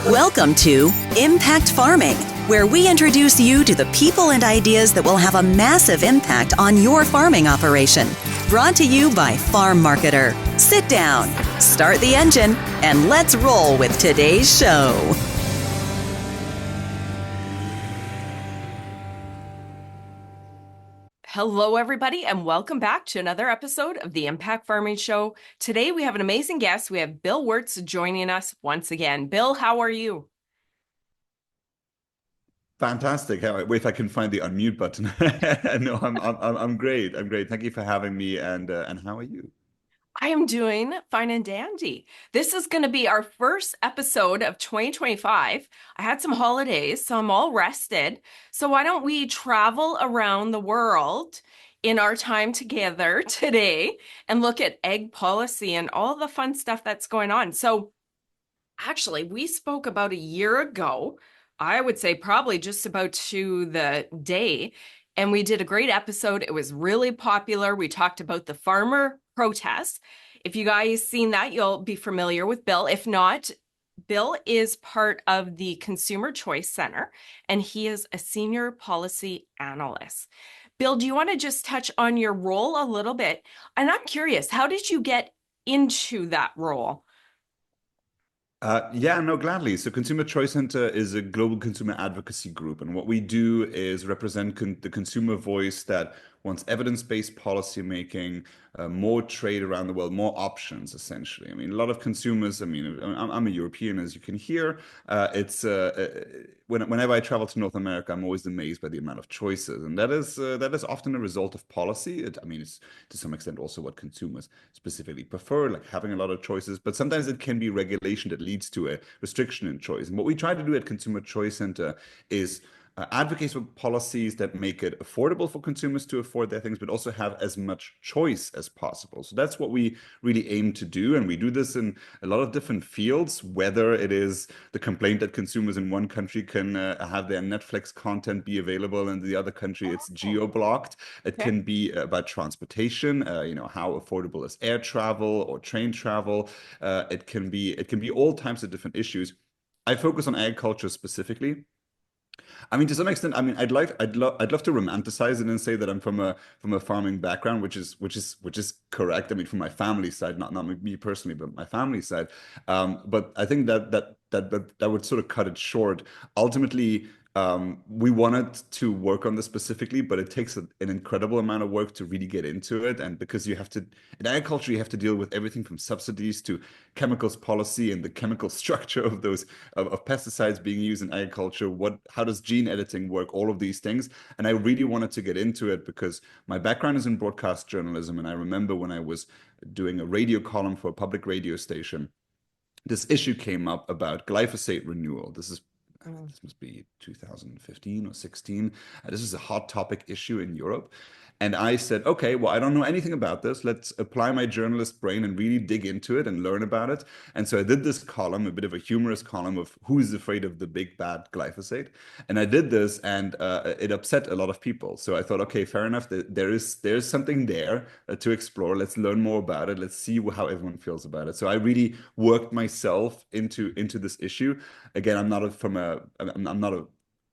Welcome to Impact Farming, where we introduce you to the people and ideas that will have a massive impact on your farming operation. Brought to you by Farm Marketer. Sit down, start the engine, and let's roll with today's show. Hello, everybody, and welcome back to another episode of the Impact Farming Show. Today, we have an amazing guest. We have Bill Wirtz joining us once again. Bill, how are you? Fantastic. Wait, if I can find the unmute button. No, I'm great. I'm great. Thank you for having me. And how are you? I am doing fine and dandy. This is going to be our first episode of 2025. I had some holidays, so I'm all rested. So why don't we travel around the world in our time together today and look at egg policy and all the fun stuff that's going on. So actually, we spoke about a year ago, I would say probably just about to the day, and we did a great episode. It was really popular. We talked about the farmer protests. If you guys seen that, you'll be familiar with Bill. If not, Bill is part of the Consumer Choice Center, and he is a senior policy analyst. Bill, do you want to just touch on your role a little bit? And I'm curious, how did you get into that role? Yeah, no, gladly. So Consumer Choice Center is a global consumer advocacy group. And what we do is represent the consumer voice that wants evidence-based policy making, more trade around the world, more options, essentially. I mean, a lot of consumers, I'm a European, as you can hear. Whenever I travel to North America, I'm always amazed by the amount of choices. And that is often a result of policy. It's to some extent also what consumers specifically prefer, like having a lot of choices. But sometimes it can be regulation that leads to a restriction in choice. And what we try to do at Consumer Choice Center is advocate for policies that make it affordable for consumers to afford their things, but also have as much choice as possible. So that's what we really aim to do. And we do this in a lot of different fields, whether it is the complaint that consumers in one country can have their Netflix content be available and in the other country it's geo-blocked. It can be about transportation, how affordable is air travel or train travel. It can be all types of different issues. I focus on agriculture specifically. I mean, to some extent, I'd love to romanticize it and say that I'm from a farming background, which is correct. I mean, from my family side, not me personally, but my family side. But I think that would sort of cut it short. Ultimately, we wanted to work on this specifically, but it takes an incredible amount of work to really get into it. And because in agriculture, you have to deal with everything from subsidies to chemicals policy and the chemical structure of those of pesticides being used in agriculture. How does gene editing work? All of these things. And I really wanted to get into it because my background is in broadcast journalism. And I remember when I was doing a radio column for a public radio station, this issue came up about glyphosate renewal. This must be 2015 or 16. This is a hot topic issue in Europe. And I said, okay, well, I don't know anything about this. Let's apply my journalist brain and really dig into it and learn about it. And so I did this column, a bit of a humorous column of who's afraid of the big bad glyphosate. And I did this and it upset a lot of people. So I thought, okay, fair enough. There's something there to explore. Let's learn more about it. Let's see how everyone feels about it. So I really worked myself into this issue. Again, I'm not a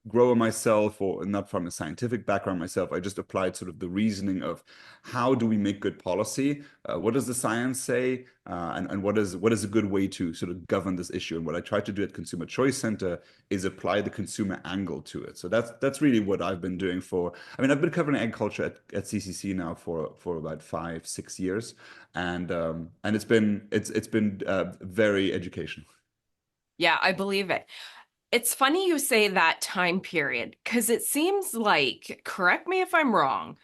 grower myself or not from a scientific background myself. I just applied sort of the reasoning of how do we make good policy? What does the science say? And what is a good way to sort of govern this issue? And what I try to do at Consumer Choice Center is apply the consumer angle to it. So that's really what I've been doing I've been covering agriculture at CCC now for about 5-6 years. And it's been very educational. Yeah, I believe it. It's funny you say that time period because it seems like, correct me if I'm wrong,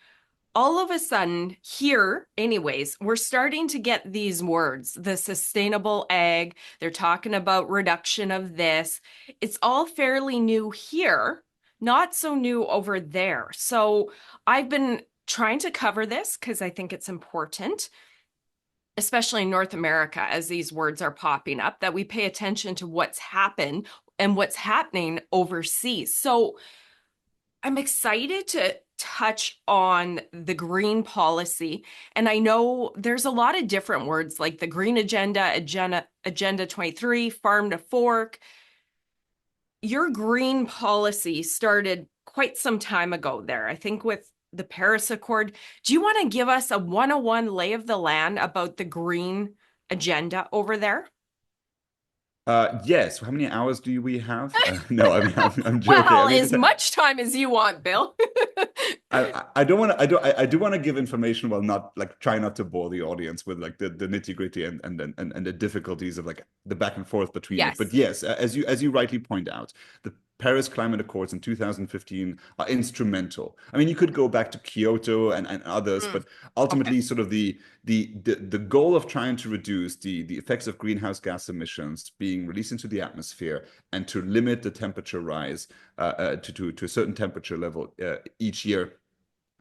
all of a sudden here, anyways, we're starting to get these words, the sustainable ag, they're talking about reduction of this. It's all fairly new here, not so new over there. So I've been trying to cover this because I think it's important, especially in North America, as these words are popping up, that we pay attention to what's happened and what's happening overseas. So I'm excited to touch on the green policy. And I know there's a lot of different words like the green agenda, agenda 23, farm to fork. your green policy started quite some time ago there, I think with the Paris Accord. Do you want to give us a 101 lay of the land about the green agenda over there? Yes. How many hours do we have? No, I mean, I'm joking. I Well, mean, as much time as you want, Bill. I don't want to I do want to give information while not like try not to bore the audience with like the nitty-gritty and the difficulties of like the back and forth between it. But Yes. yes, as you rightly point out, the Paris Climate Accords in 2015 are instrumental. I mean, you could go back to Kyoto and others, but Okay. ultimately sort of the goal of trying to reduce the effects of greenhouse gas emissions being released into the atmosphere and to limit the temperature rise to a certain temperature level each year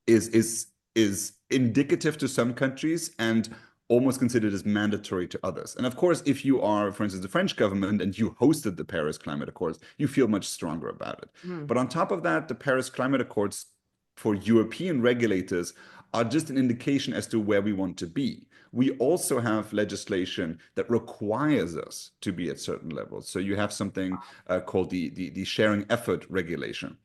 is indicative to some countries and almost considered as mandatory to others. And of course, if you are, for instance, the French government and you hosted the Paris Climate Accords, you feel much stronger about it. Mm. But on top of that, the Paris Climate Accords for European regulators are just an indication as to where we want to be. We also have legislation that requires us to be at certain levels. So you have something called the sharing effort regulation,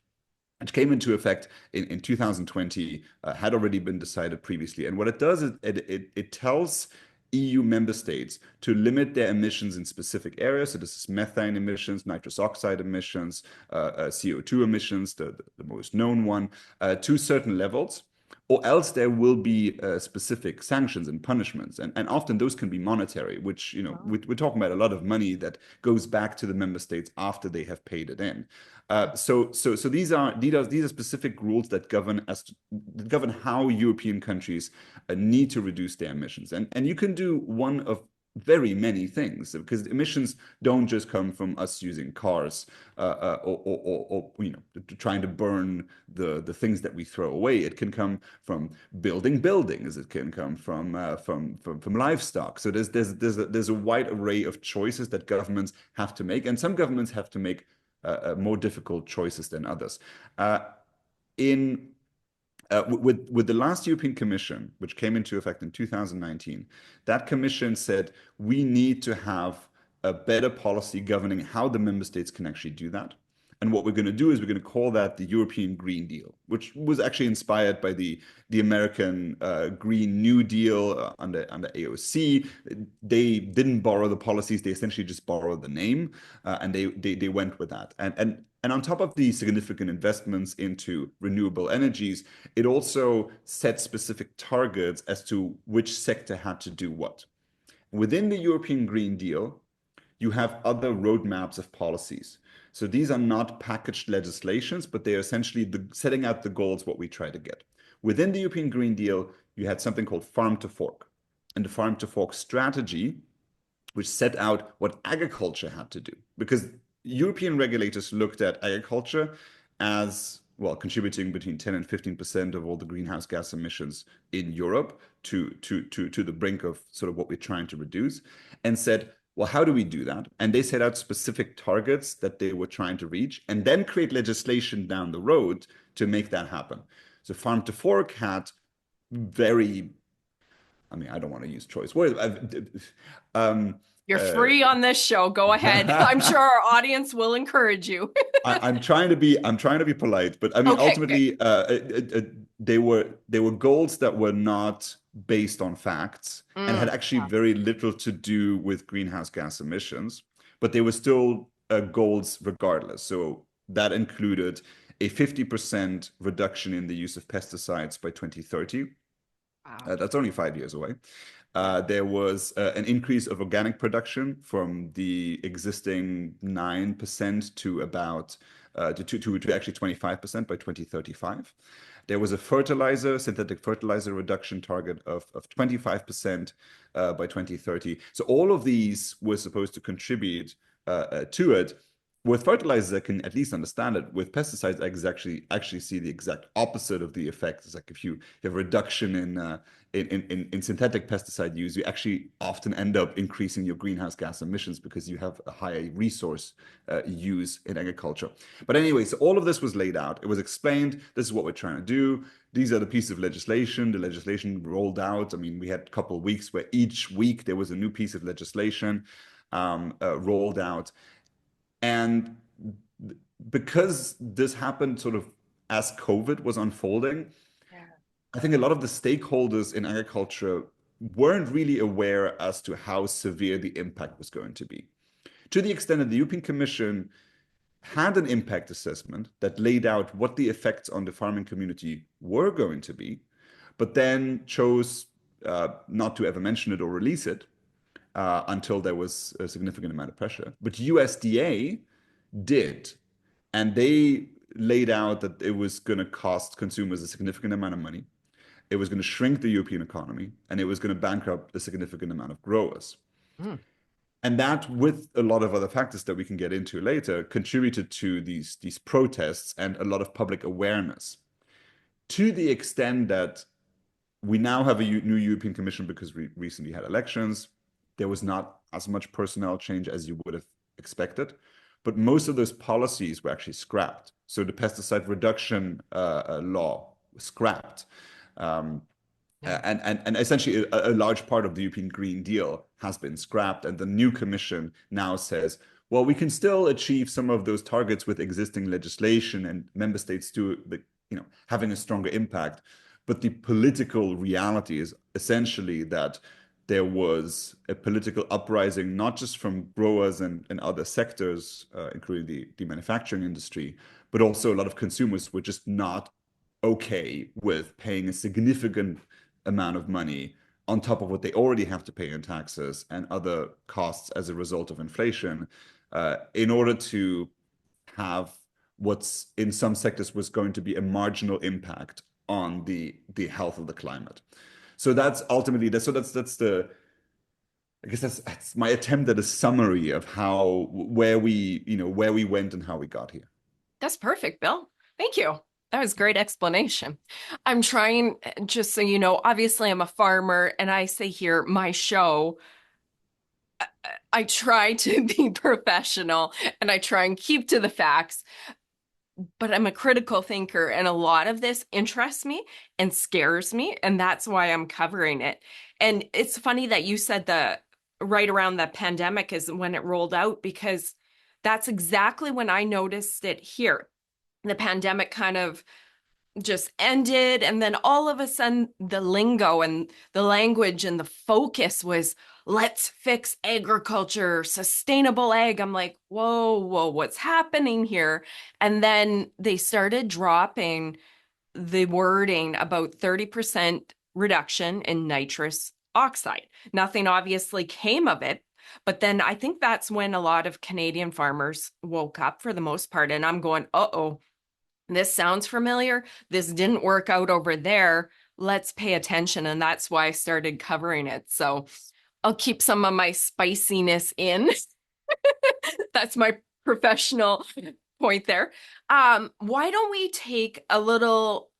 which came into effect in 2020, had already been decided previously. And what it does is it tells EU member states to limit their emissions in specific areas. So this is methane emissions, nitrous oxide emissions, CO2 emissions, the most known one, to certain levels. Or else there will be specific sanctions and punishments. And often those can be monetary, which, you know, we're talking about a lot of money that goes back to the member states after they have paid it in. So these are specific rules that govern how European countries need to reduce their emissions. And you can do one of very many things, because emissions don't just come from us using cars or you know, trying to burn the things that we throw away. It can come from building buildings. It can come from livestock. So there's a wide array of choices that governments have to make, and some governments have to make more difficult choices than others. In with the last European Commission, which came into effect in 2019, that commission said we need to have a better policy governing how the member states can actually do that. And what we're going to do is we're going to call that the European Green Deal, which was actually inspired by the American Green New Deal under AOC. They didn't borrow the policies; they essentially just borrowed the name, and they went with that. And on top of the significant investments into renewable energies, it also set specific targets as to which sector had to do what. Within the European Green Deal, you have other roadmaps of policies. So these are not packaged legislations, but they are essentially setting out the goals, what we try to get. Within the European Green Deal, you had something called Farm to Fork. And the Farm to Fork strategy, which set out what agriculture had to do. Because European regulators looked at agriculture as, well, contributing between 10 and 15% of all the greenhouse gas emissions in Europe to the brink of sort of what we're trying to reduce, and said, well, how do we do that? And they set out specific targets that they were trying to reach, and then create legislation down the road to make that happen. So Farm to Fork had very, I mean, I don't want to use choice words. You're free on this show. Go ahead. I'm sure our audience will encourage you. I'm trying to be polite, but I mean, Okay, ultimately, they were goals that were not based on facts and had actually very little to do with greenhouse gas emissions, but they were still goals regardless. So that included a 50% reduction in the use of pesticides by 2030. Wow. That's only 5 years away. There was an increase of organic production from the existing 9% to about to actually 25% by 2035. There was a synthetic fertilizer reduction target of 25% by 2030. So all of these were supposed to contribute to it. With fertilizers, I can at least understand it. With pesticides, I can actually see the exact opposite of the effect. It's like if you have a reduction in synthetic pesticide use, you actually often end up increasing your greenhouse gas emissions because you have a higher resource use in agriculture. But anyway, so all of this was laid out. It was explained. This is what we're trying to do. These are the pieces of legislation. The legislation rolled out. I mean, we had a couple of weeks where each week there was a new piece of legislation rolled out. And because this happened sort of as COVID was unfolding, Yeah. I think a lot of the stakeholders in agriculture weren't really aware as to how severe the impact was going to be. To the extent that the European Commission had an impact assessment that laid out what the effects on the farming community were going to be, but then chose not to ever mention it or release it until there was a significant amount of pressure. But USDA did, and they laid out that it was going to cost consumers a significant amount of money. It was going to shrink the European economy, and it was going to bankrupt a significant amount of growers. Mm. And that, with a lot of other factors that we can get into later, contributed to these protests and a lot of public awareness. To the extent that we now have a new European Commission because we recently had elections, there was not as much personnel change as you would have expected, but most of those policies were actually scrapped. So the pesticide reduction law was scrapped. And essentially a large part of the European Green Deal has been scrapped, and the new commission now says, well, we can still achieve some of those targets with existing legislation and member states having a stronger impact. But the political reality is essentially that there was a political uprising, not just from growers and other sectors, including the manufacturing industry, but also a lot of consumers were just not okay with paying a significant amount of money on top of what they already have to pay in taxes and other costs as a result of inflation, in order to have what's in some sectors was going to be a marginal impact on the health of the climate. So that's ultimately that's the, I guess that's my attempt at a summary of where we went and how we got here. That's perfect, Bill. Thank you. That was a great explanation. I'm trying, just so you know, obviously I'm a farmer, and I say here, my show, I try to be professional and I try and keep to the facts, but I'm a critical thinker, and a lot of this interests me and scares me, and that's why I'm covering it. And it's funny that you said right around the pandemic is when it rolled out, because that's exactly when I noticed it here. The pandemic kind of just ended, and then all of a sudden the lingo and the language and the focus was, let's fix agriculture, sustainable ag. I'm like, whoa, what's happening here? And then they started dropping the wording about 30% reduction in nitrous oxide. Nothing obviously came of it. But then I think that's when a lot of Canadian farmers woke up for the most part. And I'm going, uh-oh, this sounds familiar. This didn't work out over there. Let's pay attention. And that's why I started covering it. So I'll keep some of my spiciness in. That's my professional point there. Why don't we take a little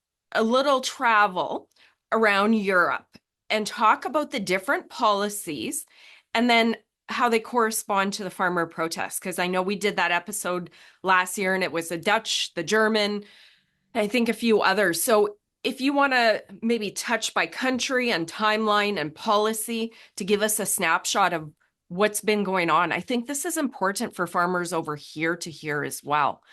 travel around Europe and talk about the different policies and then how they correspond to the farmer protests? Because I know we did that episode last year, and it was the Dutch, the German, I think a few others. So if you want to maybe touch by country and timeline and policy to give us a snapshot of what's been going on, I think this is important for farmers over here to hear as well.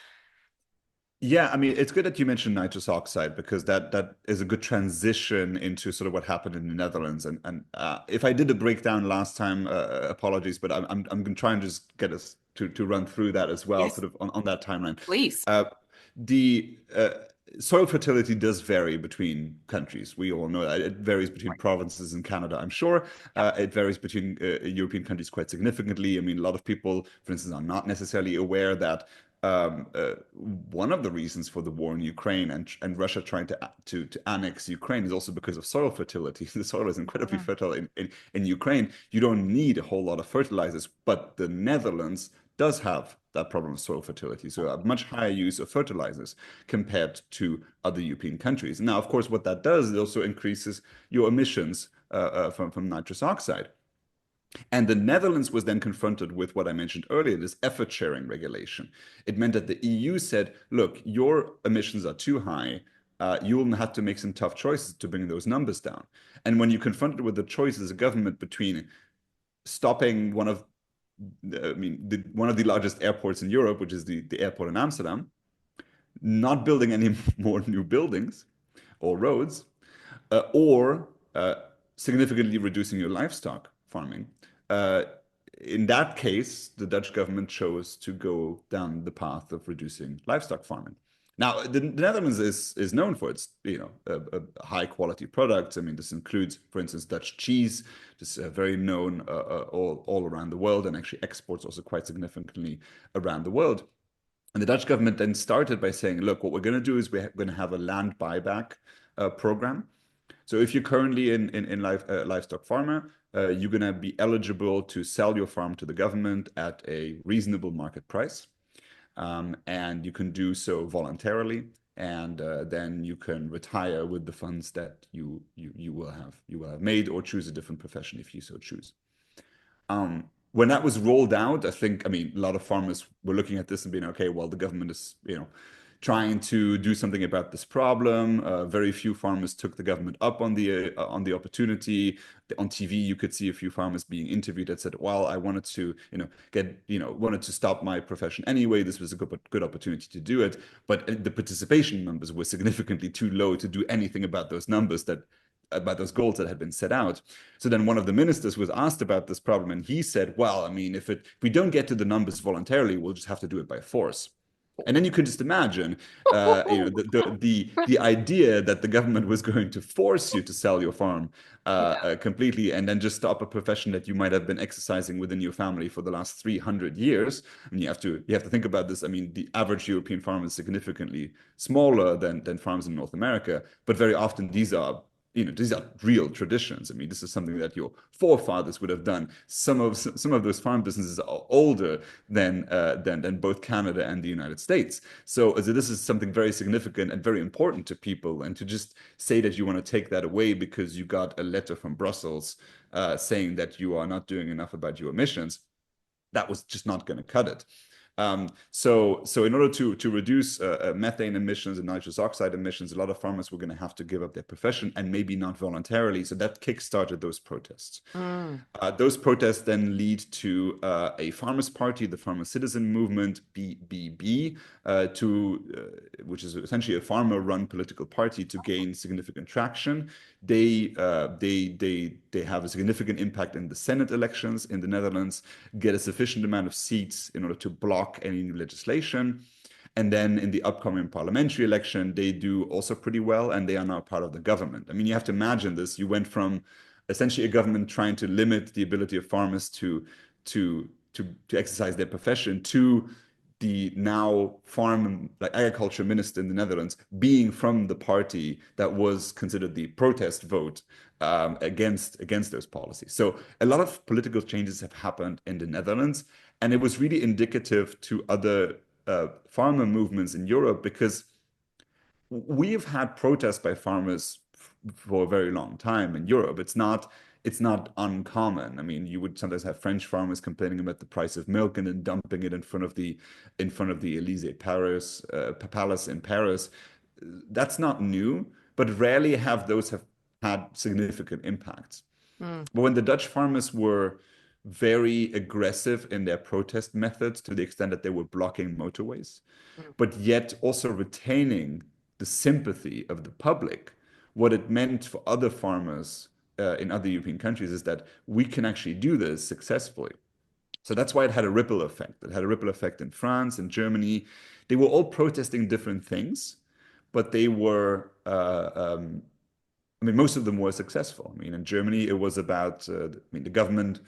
Yeah, I mean, it's good that you mentioned nitrous oxide, because that is a good transition into sort of what happened in the Netherlands. And if I did a breakdown last time, apologies, but I'm going to try and just get us to run through that as well, Yes. sort of on that timeline. Please. The soil fertility does vary between countries. We all know that. It varies between provinces in Canada, I'm sure. It varies between European countries quite significantly. I mean, a lot of people, for instance, are not necessarily aware that one of the reasons for the war in Ukraine and Russia trying to annex Ukraine is also because of soil fertility. The soil is incredibly fertile in Ukraine. You don't need a whole lot of fertilizers, but the Netherlands does have that problem of soil fertility, so a much higher use of fertilizers compared to other European countries. Now, of course, what that does, it also increases your emissions from nitrous oxide. And the Netherlands was then confronted with what I mentioned earlier, this effort sharing regulation. It meant that the EU said, look, your emissions are too high. You will have to make some tough choices to bring those numbers down. And when you confronted with the choice as a government between stopping one of one of the largest airports in Europe, which is the airport in Amsterdam, not building any more new buildings or roads, or significantly reducing your livestock farming. In that case, the Dutch government chose to go down the path of reducing livestock farming. Now, the Netherlands is known for its a high quality products. I mean, this includes, for instance, Dutch cheese, just very known all around the world, and actually exports also quite significantly around the world. And the Dutch government then started by saying, look, what we're going to do is we're going to have a land buyback program. So if you're currently in livestock farmer, you're going to be eligible to sell your farm to the government at a reasonable market price. And you can do so voluntarily, and then you can retire with the funds that you will have made, or choose a different profession if you so choose. When that was rolled out, I mean, a lot of farmers were looking at this and being, okay, well, the government is, trying to do something about this problem. Very few farmers took the government up on the opportunity. On TV, you could see a few farmers being interviewed that said, well, I wanted to, wanted to stop my profession anyway. This was a good opportunity to do it. But the participation numbers were significantly too low to do anything about those numbers about those goals that had been set out. So then one of the ministers was asked about this problem, and he said, well, I mean, if we don't get to the numbers voluntarily, we'll just have to do it by force. And then you can just imagine, the idea that the government was going to force you to sell your farm completely, and then just stop a profession that you might have been exercising within your family for the last 300 years. And you have to think about this. I mean, the average European farm is significantly smaller than farms in North America, but very often these are real traditions. I mean, this is something that your forefathers would have done. Some of those farm businesses are older than both Canada and the United States. So this is something very significant and very important to people. And to just say that you want to take that away because you got a letter from Brussels saying that you are not doing enough about your emissions, that was just not going to cut it. So in order to reduce methane emissions and nitrous oxide emissions, a lot of farmers were going to have to give up their profession, and maybe not voluntarily. So that kickstarted those protests. Those protests then lead to a farmers' party, the Farmer Citizen Movement, BBB, which is essentially a farmer-run political party, to gain significant traction. They have a significant impact in the Senate elections in the Netherlands, get a sufficient amount of seats in order to block any new legislation. And then in the upcoming parliamentary election, they do also pretty well, and they are now part of the government. I mean, you have to imagine this. You went from essentially a government trying to limit the ability of farmers to exercise their profession, to the now agriculture minister in the Netherlands being from the party that was considered the protest vote against those policies. So a lot of political changes have happened in the Netherlands, and it was really indicative to other farmer movements in Europe, because we've had protests by farmers for a very long time in Europe. It's not uncommon. I mean, you would sometimes have French farmers complaining about the price of milk and then dumping it in front of the Élysée Palace in Paris. That's not new, but rarely have those had significant impacts. But when the Dutch farmers were very aggressive in their protest methods, to the extent that they were blocking motorways, but yet also retaining the sympathy of the public, what it meant for other farmers in other European countries is that we can actually do this successfully. So that's why it had a ripple effect. It had a ripple effect in France and Germany. They were all protesting different things, but they were, most of them were successful. I mean, in Germany, it was about, the government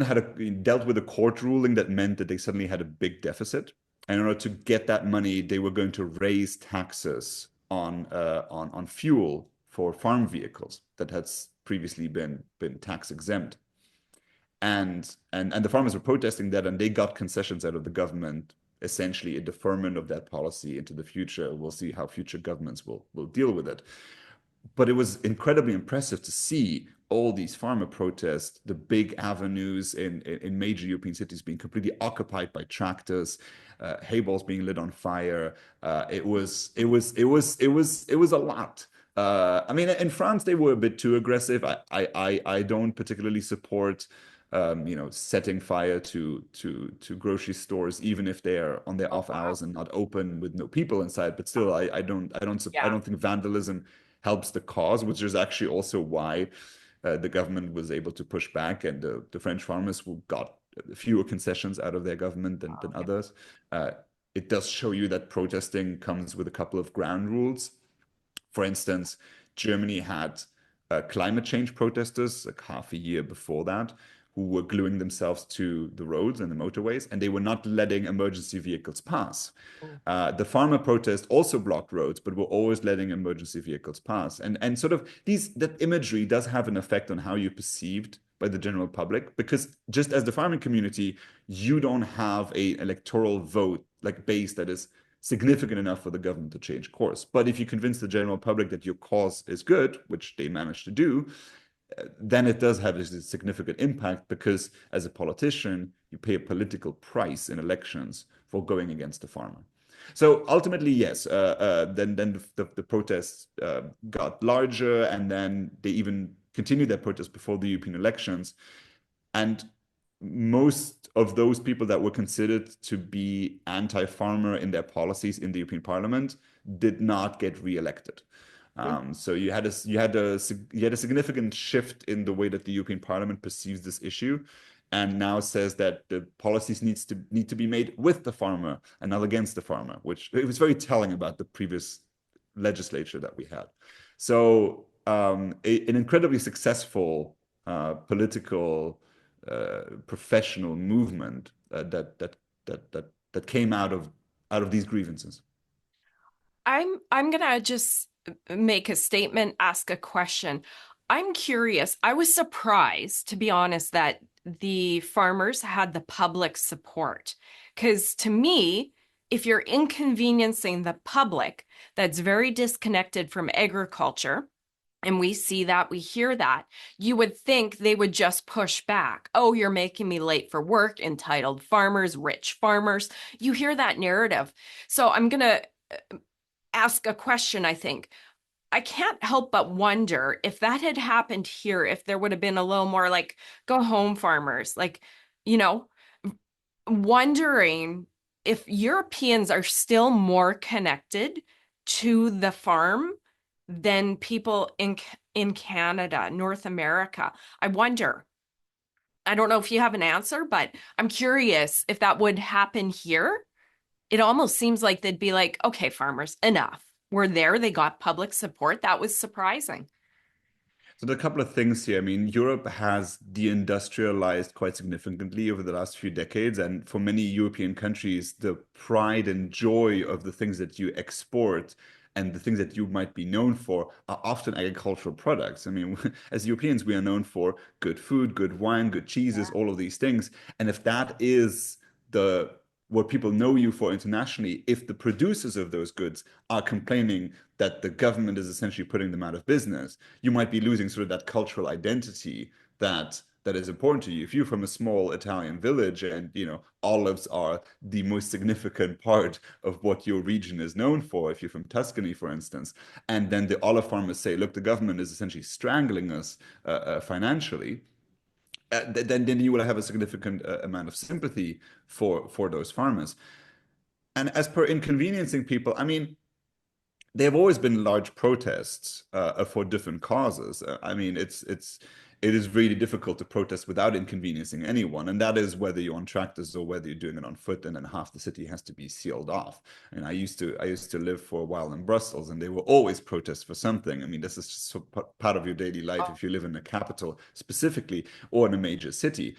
had dealt with a court ruling that meant that they suddenly had a big deficit. And in order to get that money, they were going to raise taxes on fuel for farm vehicles that had previously been tax exempt. And the farmers were protesting that, and they got concessions out of the government, essentially a deferment of that policy into the future. We'll see how future governments will deal with it. But it was incredibly impressive to see all these farmer protests, the big avenues in major European cities being completely occupied by tractors, hay bales being lit on fire. It was a lot. In France, they were a bit too aggressive. I don't particularly support setting fire to grocery stores, even if they are on their Oh, off wow. hours and not open with no people inside. But still, I Yeah. don't think vandalism helps the cause, which is actually also why the government was able to push back, and the French farmers who got fewer concessions out of their government than Okay. others. Uh, it does show you that protesting comes with a couple of ground rules. For instance, Germany had climate change protesters like half a year before that who were gluing themselves to the roads and the motorways, and they were not letting emergency vehicles pass. Oh, The farmer protest also blocked roads, but were always letting emergency vehicles pass. And sort of that imagery does have an effect on how you're perceived by the general public, because just as the farming community, you don't have a electoral vote like base that is significant enough for the government to change course. But if you convince the general public that your cause is good, which they managed to do, then it does have a significant impact, because as a politician, you pay a political price in elections for going against the farmer. So ultimately, yes, then the protests got larger, and then they even continued their protests before the European elections. And most of those people that were considered to be anti-farmer in their policies in the European Parliament did not get re-elected. So you had a significant shift in the way that the European Parliament perceives this issue, and now says that the policies need to be made with the farmer and not against the farmer, which it was very telling about the previous legislature that we had. So an incredibly successful political professional movement that came out of these grievances. I'm gonna just make a statement, ask a question. I'm curious. I was surprised, to be honest, that the farmers had the public support. Because to me, if you're inconveniencing the public, that's very disconnected from agriculture, and we see that, we hear that, you would think they would just push back. Oh, you're making me late for work, entitled farmers, rich farmers. You hear that narrative. So I'm going to ask a question, I think. I can't help but wonder if that had happened here, if there would have been a little more like, go home farmers, like, you know, wondering if Europeans are still more connected to the farm than people in Canada, North America. I wonder. I don't know if you have an answer, but I'm curious if that would happen here. It almost seems like they'd be like, okay, farmers, enough. We're there. They got public support. That was surprising. So there are a couple of things here. I mean, Europe has deindustrialized quite significantly over the last few decades. And for many European countries, the pride and joy of the things that you export and the things that you might be known for are often agricultural products. I mean, as Europeans, we are known for good food, good wine, good cheeses, all of these things. And if that is the what people know you for internationally, if the producers of those goods are complaining that the government is essentially putting them out of business, you might be losing sort of that cultural identity that is important to you. If you're from a small Italian village and olives are the most significant part of what your region is known for, if you're from Tuscany, for instance, and then the olive farmers say, look, the government is essentially strangling us financially, then you will have a significant amount of sympathy for those farmers. And as per inconveniencing people, I mean, there have always been large protests for different causes. I mean, it is really difficult to protest without inconveniencing anyone, and that is whether you're on tractors or whether you're doing it on foot, and then half the city has to be sealed off. And I used to live for a while in Brussels, and they were always protests for something. I mean, this is just part of your daily life if you live in a capital specifically or in a major city.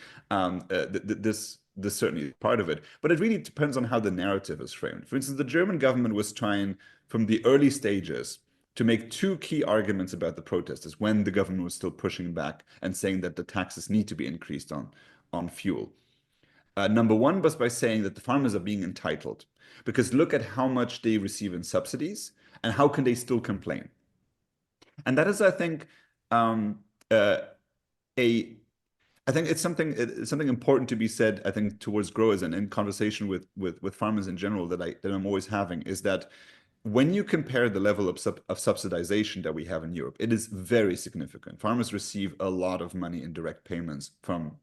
This certainly is part of it, but it really depends on how the narrative is framed. For instance, the German government was trying from the early stages to make two key arguments about the protesters when the government was still pushing back and saying that the taxes need to be increased on fuel. Number one was by saying that the farmers are being entitled, because look at how much they receive in subsidies and how can they still complain. And that is, I think, I think it's something important to be said, I think, towards growers and in conversation with farmers in general that I'm always having, is that when you compare the level of subsidization that we have in Europe, it is very significant. Farmers receive a lot of money in direct payments from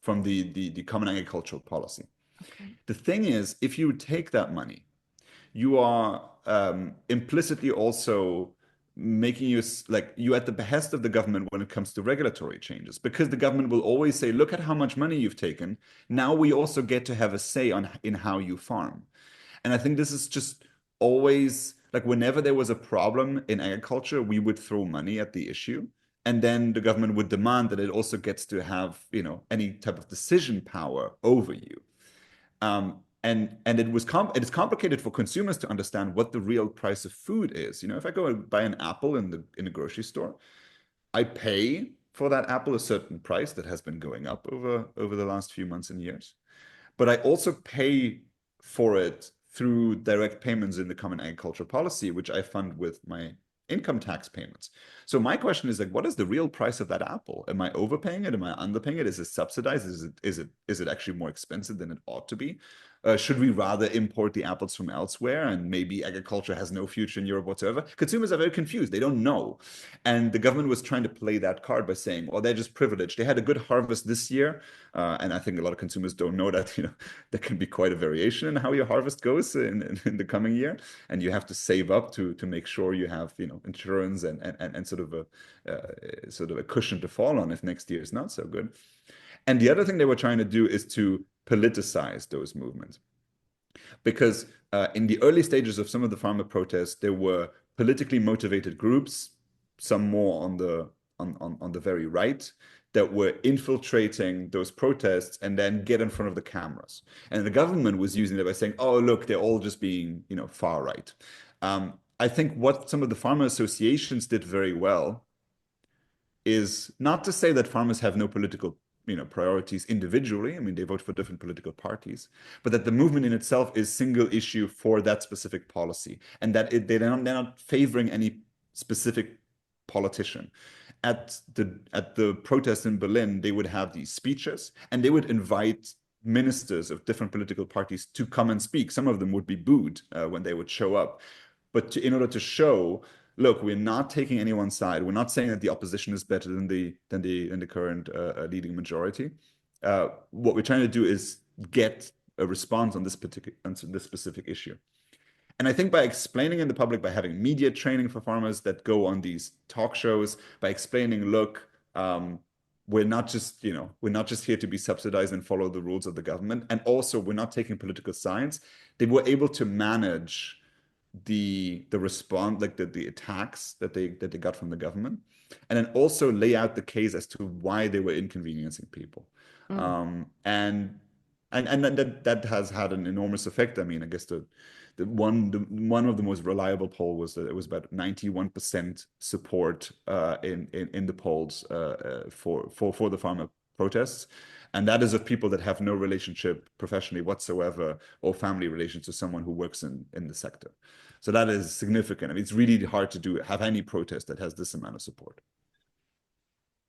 from the Common Agricultural Policy. Okay. The thing is, if you take that money, you are implicitly also making you at the behest of the government when it comes to regulatory changes, because the government will always say, look at how much money you've taken. Now we also get to have a say in how you farm. And I think this is just always like, whenever there was a problem in agriculture, we would throw money at the issue. And then the government would demand that it also gets to have, any type of decision power over you. And it is complicated for consumers to understand what the real price of food is. If I go and buy an apple in the grocery store, I pay for that apple a certain price that has been going up over the last few months and years. But I also pay for it through direct payments in the Common Agricultural Policy, which I fund with my income tax payments. So my question is, like, what is the real price of that apple? Am I overpaying it? Am I underpaying it? Is it subsidized? Is it actually more expensive than it ought to be? Should we rather import the apples from elsewhere, and maybe agriculture has no future in Europe whatsoever? Consumers are very confused. They don't know. And the government was trying to play that card by saying, well, they're just privileged. They had a good harvest this year. And I think a lot of consumers don't know that, there can be quite a variation in how your harvest goes in the coming year. And you have to save up to make sure you have, insurance and sort of a cushion to fall on if next year is not so good. And the other thing they were trying to do is to politicize those movements. Because in the early stages of some of the farmer protests, there were politically motivated groups, some more on the very right, that were infiltrating those protests and then get in front of the cameras. And the government was using it by saying, oh, look, they're all just being, far right. I think what some of the farmer associations did very well is not to say that farmers have no political priorities individually. I mean, they vote for different political parties, but that the movement in itself is single issue for that specific policy, and that they're not favoring any specific politician. At the protest in Berlin, they would have these speeches, and they would invite ministers of different political parties to come and speak. Some of them would be booed when they would show up, but in order to show, look, we're not taking anyone's side. We're not saying that the opposition is better than the current leading majority. What we're trying to do is get a response on this specific issue. And I think by explaining in the public, by having media training for farmers that go on these talk shows, by explaining, look, we're not just here to be subsidized and follow the rules of the government, and also we're not taking political sides. They were able to manage the response, like the attacks that they got from the government, and then also lay out the case as to why they were inconveniencing people. And that has had an enormous effect. I mean, I guess the one of the most reliable poll was that it was about 91% support in the polls for the farmer protests. And that is of people that have no relationship professionally whatsoever or family relations to someone who works in the sector. So that is significant. I mean, it's really hard to have any protest that has this amount of support.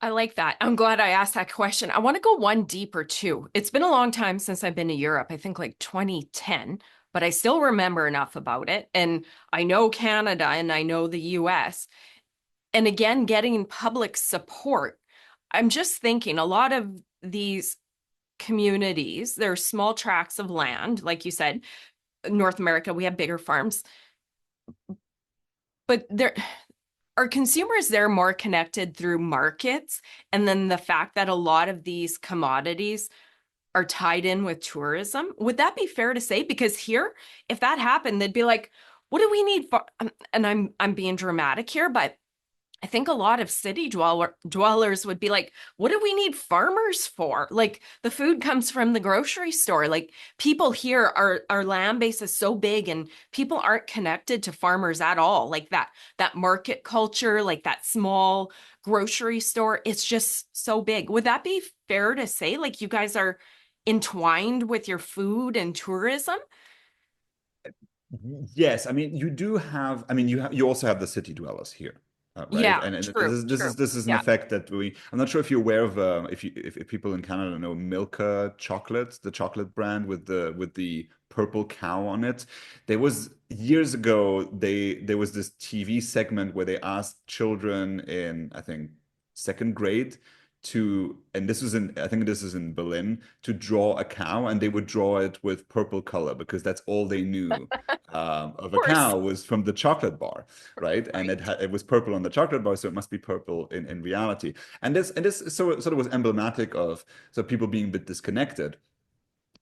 I like that. I'm glad I asked that question. I want to go one deeper too. It's been a long time since I've been to Europe, I think like 2010, but I still remember enough about it. And I know Canada and I know the US. And again, getting public support. I'm just thinking a lot of these communities, there are small tracts of land, like you said, North America, we have bigger farms. But are consumers there more connected through markets? And then the fact that a lot of these commodities are tied in with tourism, would that be fair to say? Because here, if that happened, they'd be like, what do we need for, and I'm being dramatic here, but I think a lot of city dwellers would be like, what do we need farmers for? Like, the food comes from the grocery store. Like, people here, our land base is so big and people aren't connected to farmers at all. Like that market culture, like that small grocery store, it's just so big. Would that be fair to say? Like, you guys are entwined with your food and tourism? Yes, I mean, you also have the city dwellers here. Right? Yeah, and true, this is an effect that I'm not sure if you're aware of, if people in Canada know Milka chocolate, the chocolate brand with the purple cow on it. There was years ago, there was this TV segment where they asked children in, I think, second grade to, and this was in, I think this is in Berlin, to draw a cow, and they would draw it with purple color because that's all they knew of a course. cow was from the chocolate bar, right? And Right. it was purple on the chocolate bar, so it must be purple in reality. And this sort of was emblematic of people being a bit disconnected.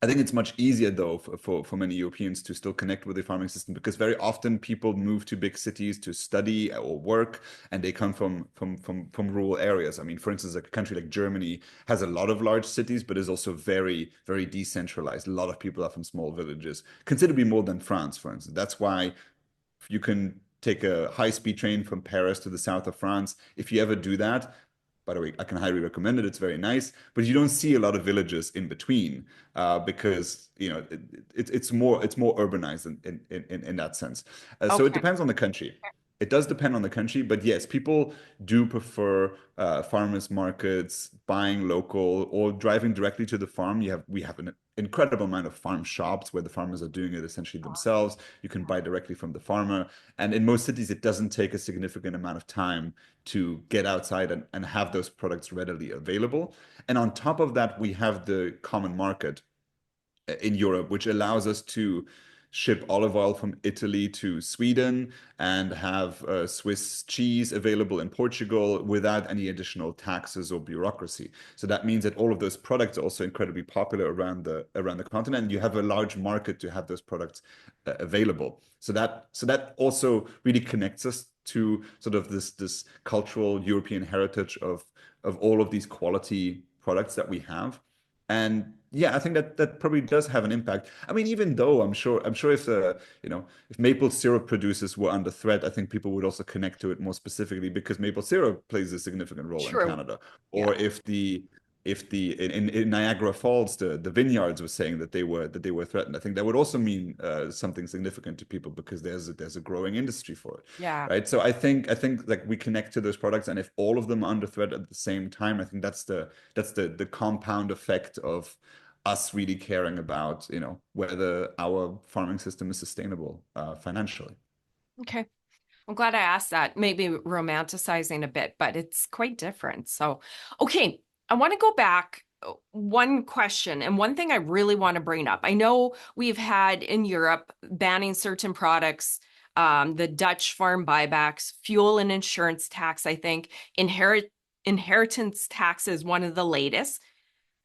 I think it's much easier though for many Europeans to still connect with the farming system, because very often people move to big cities to study or work, and they come from rural areas. I mean, for instance, a country like Germany has a lot of large cities, but is also very decentralized. A lot of people are from small villages, considerably more than France, for instance. That's why you can take a high-speed train from Paris to the south of France. If you ever do that, by the way, I can highly recommend it. It's very nice, but you don't see a lot of villages in between because it's more urbanized in that sense. So it Okay. depends on the country. It does depend on the country, but yes, people do prefer farmers markets, buying local, or driving directly to the farm. We have an incredible amount of farm shops where the farmers are doing it essentially themselves. You can buy directly from the farmer, and in most cities, it doesn't take a significant amount of time to get outside and have those products readily available. And on top of that, we have the common market in Europe, which allows us to ship olive oil from Italy to Sweden and have Swiss cheese available in Portugal without any additional taxes or bureaucracy. So that means that all of those products are also incredibly popular around the continent. And you have a large market to have those products available. So that also really connects us to sort of this cultural European heritage of all of these quality products that we have. And yeah, I think that probably does have an impact. I mean, even though I'm sure if if maple syrup producers were under threat, I think people would also connect to it more specifically because maple syrup plays a significant role in True. Canada. Yeah. Or if the in Niagara Falls, the vineyards were saying that they were threatened, I think that would also mean something significant to people because there's a growing industry for it, Yeah. right? So I think like we connect to those products, and if all of them are under threat at the same time, I think that's the compound effect of us really caring about whether our farming system is sustainable financially. Okay. I'm glad I asked that. Maybe romanticizing a bit, but it's quite different. So, okay, I want to go back one question and one thing I really want to bring up. I know we've had in Europe banning certain products, the Dutch farm buybacks, fuel and insurance tax, I think, inheritance tax is one of the latest.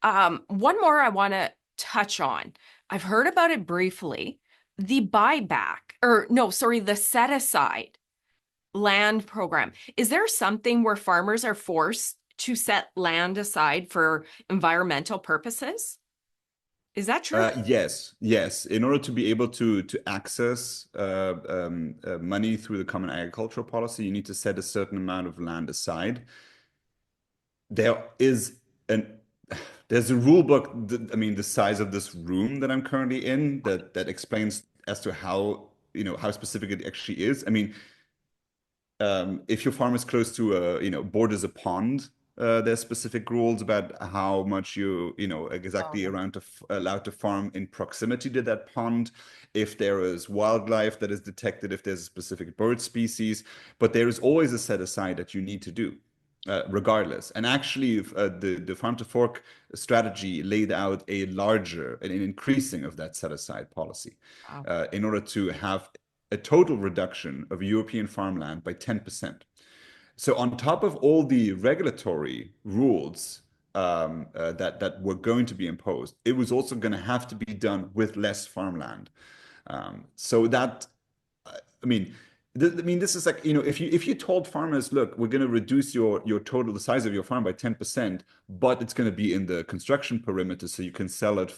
One more I want to touch on. I've heard about it briefly. The buyback, or no, sorry, the set aside land program. Is there something where farmers are forced to set land aside for environmental purposes? Is that true? Yes. In order to be able to access money through the Common Agricultural Policy, you need to set a certain amount of land aside. There is an there's a rule book. I mean, the size of this room that I'm currently in that explains as to how how specific it actually is. I mean, if your farm is close to borders a pond, there's specific rules about how much exactly Oh, allowed to farm in proximity to that pond. If there is wildlife that is detected, if there's a specific bird species, but there is always a set aside that you need to do. Regardless, and actually, the farm to fork strategy laid out an increasing of that set aside policy wow. in order to have a total reduction of European farmland by 10%. So on top of all the regulatory rules that were going to be imposed, it was also going to have to be done with less farmland. So that, I mean, this is like, if you told farmers, look, we're going to reduce the size of your farm by 10%, but it's going to be in the construction perimeter, so you can sell it,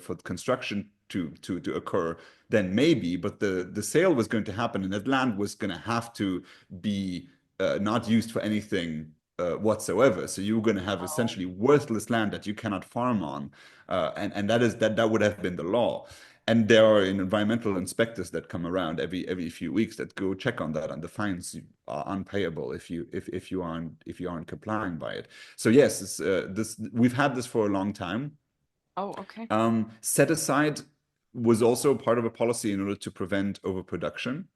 for construction to occur, then maybe, but the sale was going to happen, and that land was going to have to be not used for anything whatsoever. So you're going to have Oh, essentially worthless land that you cannot farm on, and that would have been the law. And there are environmental inspectors that come around every few weeks that go check on that, and the fines are unpayable if you aren't complying by it. So yes, we've had this for a long time. oh, okay. Set aside was also part of a policy in order to prevent overproduction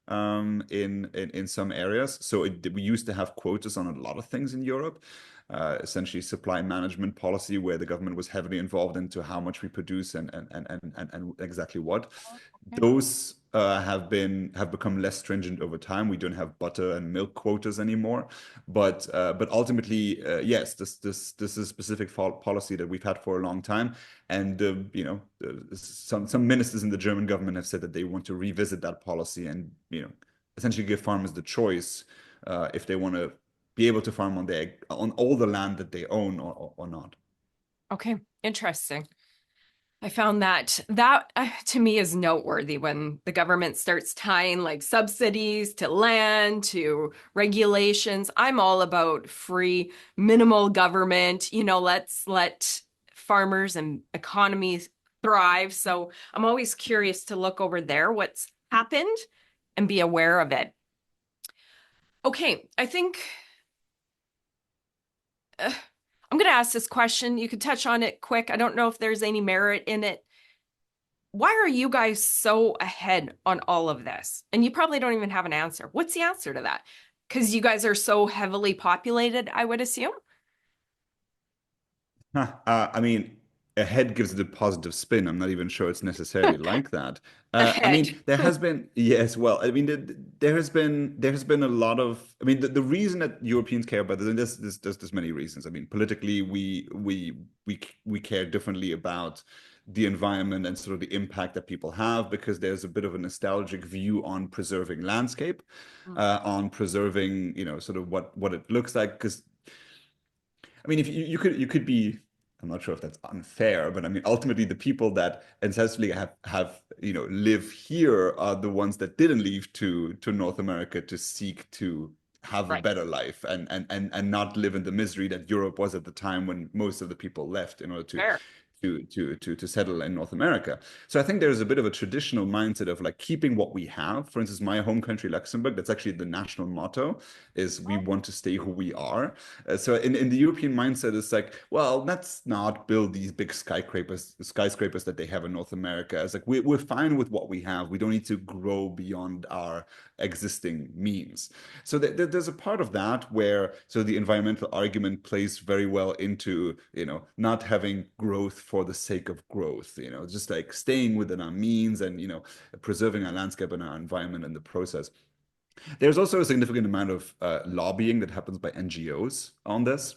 in some areas. So we used to have quotas on a lot of things in Europe. essentially supply management policy, where the government was heavily involved into how much we produce and exactly what. Okay. Those have become less stringent over time. We don't have butter and milk quotas anymore, but ultimately, yes, this is a specific policy that we've had for a long time, and some ministers in the German government have said that they want to revisit that policy and essentially give farmers the choice if they want to be able to farm on all the land that they own or not. Okay, interesting. I found that to me is noteworthy when the government starts tying like subsidies to land, to regulations. I'm all about free, minimal government. Let's let farmers and economies thrive. So I'm always curious to look over there, what's happened, and be aware of it. Okay, I think I'm going to ask this question. You could touch on it quick. I don't know if there's any merit in it. Why are you guys so ahead on all of this? And you probably don't even have an answer. What's the answer to that? Because you guys are so heavily populated, I would assume. I mean, ahead gives it a positive spin. I'm not even sure it's necessarily like that. I Ahead. mean, there has been, yes, well, I mean, there has been a lot of, I mean, the reason that Europeans care about this, and there's many reasons. I mean, politically, we care differently about the environment and sort of the impact that people have, because there's a bit of a nostalgic view on preserving landscape, on preserving, sort of what it looks like. Because I mean, if you could be, I'm not sure if that's unfair, but I mean, ultimately, the people that ancestrally have live here are the ones that didn't leave to North America to seek to have a Right. better life and not live in the misery that Europe was at the time when most of the people left in order Fair. to settle in North America. So I think there's a bit of a traditional mindset of like keeping what we have. For instance, my home country, Luxembourg, that's actually the national motto, is we want to stay who we are. So in the European mindset, it's like, well, let's not build these big skyscrapers that they have in North America. It's like we're fine with what we have. We don't need to grow beyond our existing means. So there's a part of that where the environmental argument plays very well into not having growth for the sake of growth, just like staying within our means and preserving our landscape and our environment in the process. There's also a significant amount of lobbying that happens by NGOs on this.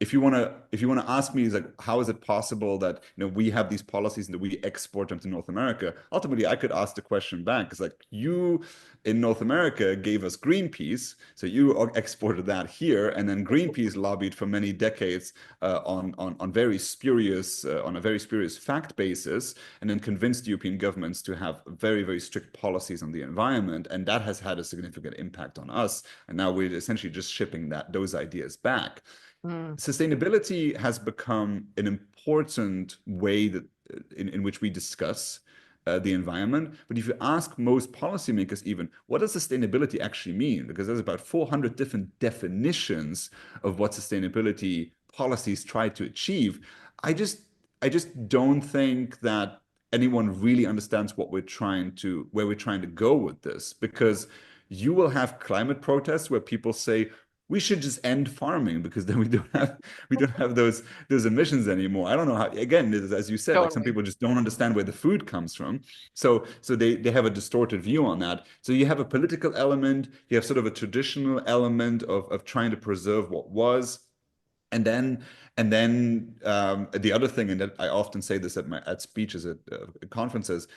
If you want to ask me, is like, how is it possible that we have these policies and that we export them to North America? Ultimately, I could ask the question back. It's like, you in North America gave us Greenpeace, so you exported that here, and then Greenpeace lobbied for many decades on a very spurious fact basis, and then convinced European governments to have very, very strict policies on the environment, and that has had a significant impact on us. And now we're essentially just shipping those ideas back. Sustainability has become an important way that in which we discuss the environment. But if you ask most policymakers, even, what does sustainability actually mean? Because there's about 400 different definitions of what sustainability policies try to achieve. I just don't think that anyone really understands where we're trying to go with this, because you will have climate protests where people say, we should just end farming because then we don't have those emissions anymore. I don't know how, again, as you said, like some people just don't understand where the food comes from. So they have a distorted view on that. So you have a political element, you have sort of a traditional element of trying to preserve what was. And then the other thing, and I often say this at speeches at conferences,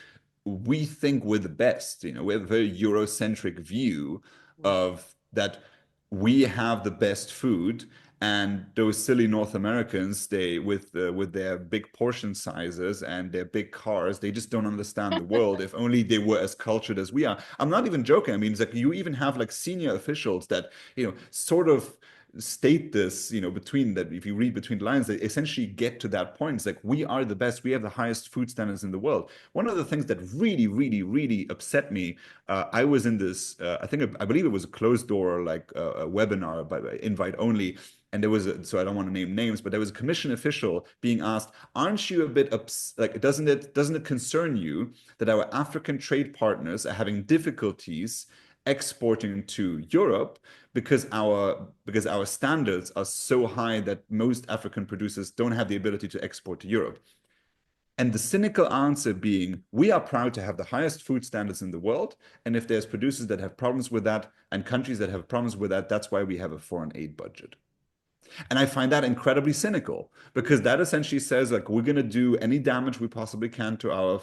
we think we're the best. We have a very Eurocentric view of that. We have the best food, and those silly North Americans, they with their big portion sizes and their big cars, they just don't understand the world. If only they were as cultured as we are. I'm not even joking. I mean, it's like you even have like senior officials that sort of state this, between that, if you read between the lines, they essentially get to that point. It's like, we are the best, we have the highest food standards in the world. One of the things that really, really, really upset me, I was in this, I believe it was a closed door, like a webinar, by invite only. And there was so I don't want to name names, but there was a commission official being asked, aren't you a bit like, doesn't it concern you that our African trade partners are having difficulties exporting to Europe because our standards are so high that most African producers don't have the ability to export to Europe. And the cynical answer being, we are proud to have the highest food standards in the world. And if there's producers that have problems with that and countries that have problems with that, that's why we have a foreign aid budget. And I find that incredibly cynical, because that essentially says, like, we're going to do any damage we possibly can to our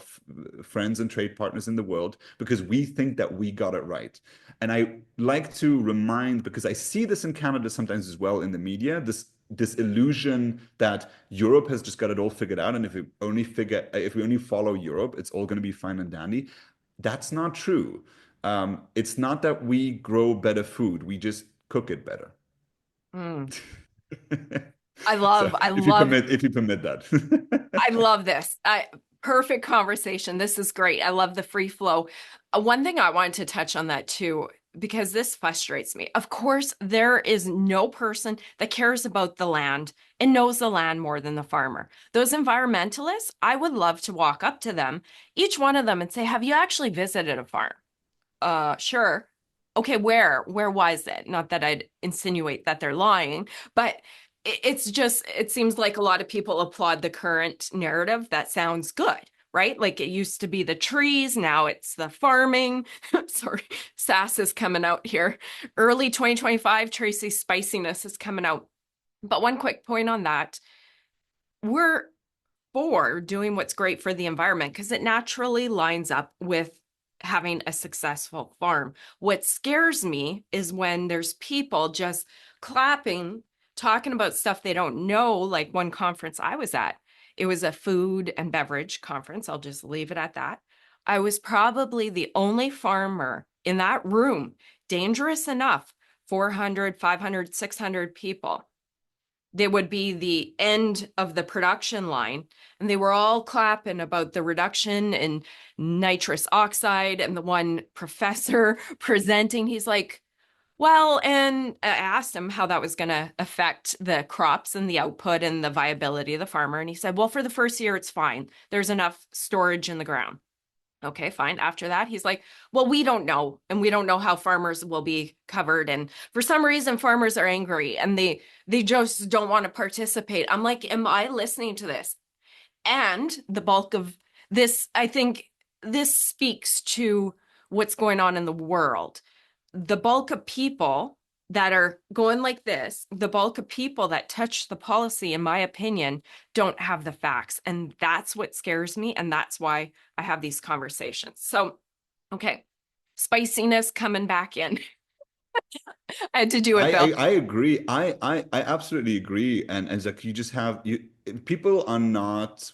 friends and trade partners in the world because we think that we got it right. And I like to remind, because I see this in Canada sometimes as well in the media, this illusion that Europe has just got it all figured out, and if we only follow Europe, it's all going to be fine and dandy. That's not true. It's not that we grow better food; we just cook it better. Mm. So, if you permit that. I love this. Perfect conversation. This is great. I love the free flow. One thing I wanted to touch on that too, because this frustrates me. Of course, there is no person that cares about the land and knows the land more than the farmer. Those environmentalists, I would love to walk up to them, each one of them, and say, have you actually visited a farm? Sure. Okay, where was it? Not that I'd insinuate that they're lying, but it seems like a lot of people applaud the current narrative that sounds good, right? Like it used to be the trees, now it's the farming. Sorry, sass is coming out here. Early 2025, Tracy spiciness is coming out. But one quick point on that, we're for doing what's great for the environment because it naturally lines up with having a successful farm. What scares me is when there's people just clapping, talking about stuff they don't know. Like one conference I was at, it was a food and beverage conference. I'll just leave it at that. I was probably the only farmer in that room, dangerous enough, 400, 500, 600 people. They would be the end of the production line, and they were all clapping about the reduction in nitrous oxide. And the one professor presenting, he's like, well, and I asked him how that was going to affect the crops and the output and the viability of the farmer. And he said, well, for the first year, it's fine. There's enough storage in the ground. Okay, fine. After that, he's like, well, we don't know. And we don't know how farmers will be covered. And for some reason, farmers are angry and they just don't want to participate. I'm like, am I listening to this? And the bulk of this, I think this speaks to what's going on in the world. The bulk of people that are going like this, the bulk of people that touch the policy, in my opinion, don't have the facts. And that's what scares me. And that's why I have these conversations. So, okay, spiciness coming back in. I had to do it, Bill. I agree. I absolutely agree. And it's like people are not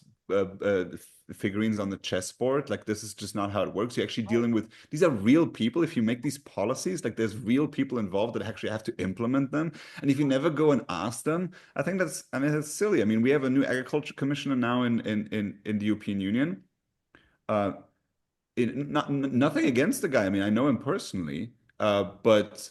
figurines on the chessboard. Like, this is just not how it works. You're actually dealing with, these are real people. If you make these policies, like, there's real people involved that actually have to implement them. And if you never go and ask them, I think that's silly. I mean, we have a new agriculture commissioner now in the European Union. Nothing against the guy. I mean, I know him personally, but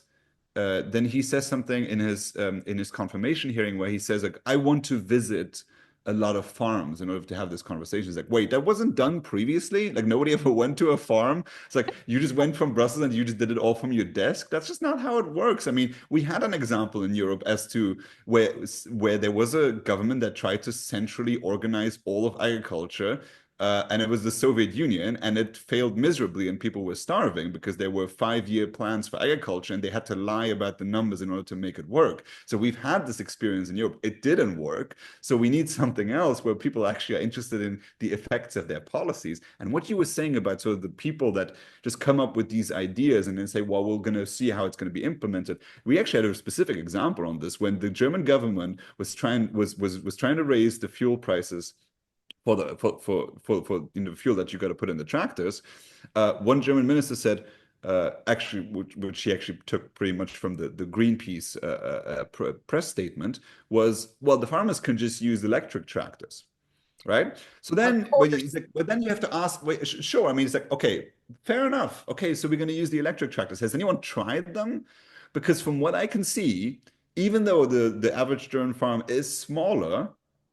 then he says something in his confirmation hearing where he says, like, I want to visit a lot of farms in order to have this conversation. It's like, wait, that wasn't done previously? Like, nobody ever went to a farm? It's like, you just went from Brussels and you just did it all from your desk? That's just not how it works. I mean, we had an example in Europe as to where there was a government that tried to centrally organize all of agriculture. And it was the Soviet Union, and it failed miserably, and people were starving because there were 5-year plans for agriculture, and they had to lie about the numbers in order to make it work. So we've had this experience in Europe. It didn't work. So we need something else where people actually are interested in the effects of their policies. And what you were saying about sort of the people that just come up with these ideas and then say, well, we're going to see how it's going to be implemented. We actually had a specific example on this when the German government was trying to raise the fuel prices for the fuel that you got to put in the tractors. One German minister said, actually, which he actually took pretty much from the Greenpeace press statement, was, well, the farmers can just use electric tractors, right? So then, he's like, well, then you have to ask, wait, sure. I mean, it's like, okay, fair enough. Okay, so we're going to use the electric tractors. Has anyone tried them? Because from what I can see, even though the average German farm is smaller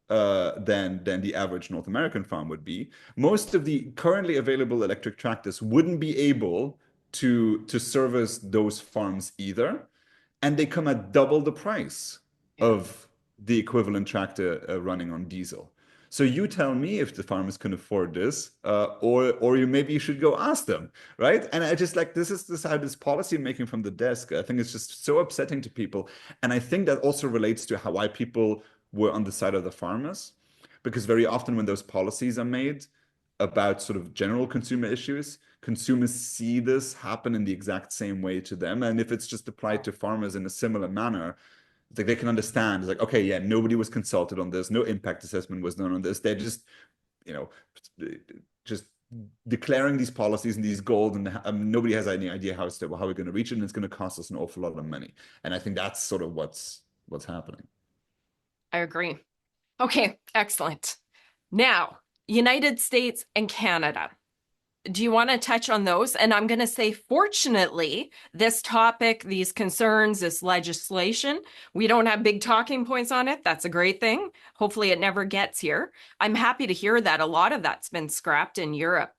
than the average North American farm would be, most of the currently available electric tractors wouldn't be able to service those farms either, and they come at double the price of the equivalent tractor running on diesel. So you tell me if the farmers can afford this, or maybe you should go ask them, right? And I just like this is how this policy making from the desk. I think it's just so upsetting to people, and I think that also relates to why people were on the side of the farmers, because very often when those policies are made about sort of general consumer issues, consumers see this happen in the exact same way to them, and if it's just applied to farmers in a similar manner, like they can understand. It's like, okay, yeah, nobody was consulted on this, no impact assessment was done on this. They're just, you know, just declaring these policies and these goals, and nobody has any idea how we're going to reach it, and it's going to cost us an awful lot of money. And I think that's sort of what's happening. I agree. Okay, excellent. Now, United States and Canada. Do you want to touch on those? And I'm going to say, fortunately, this topic, these concerns, this legislation, we don't have big talking points on it. That's a great thing. Hopefully it never gets here. I'm happy to hear that a lot of that's been scrapped in Europe.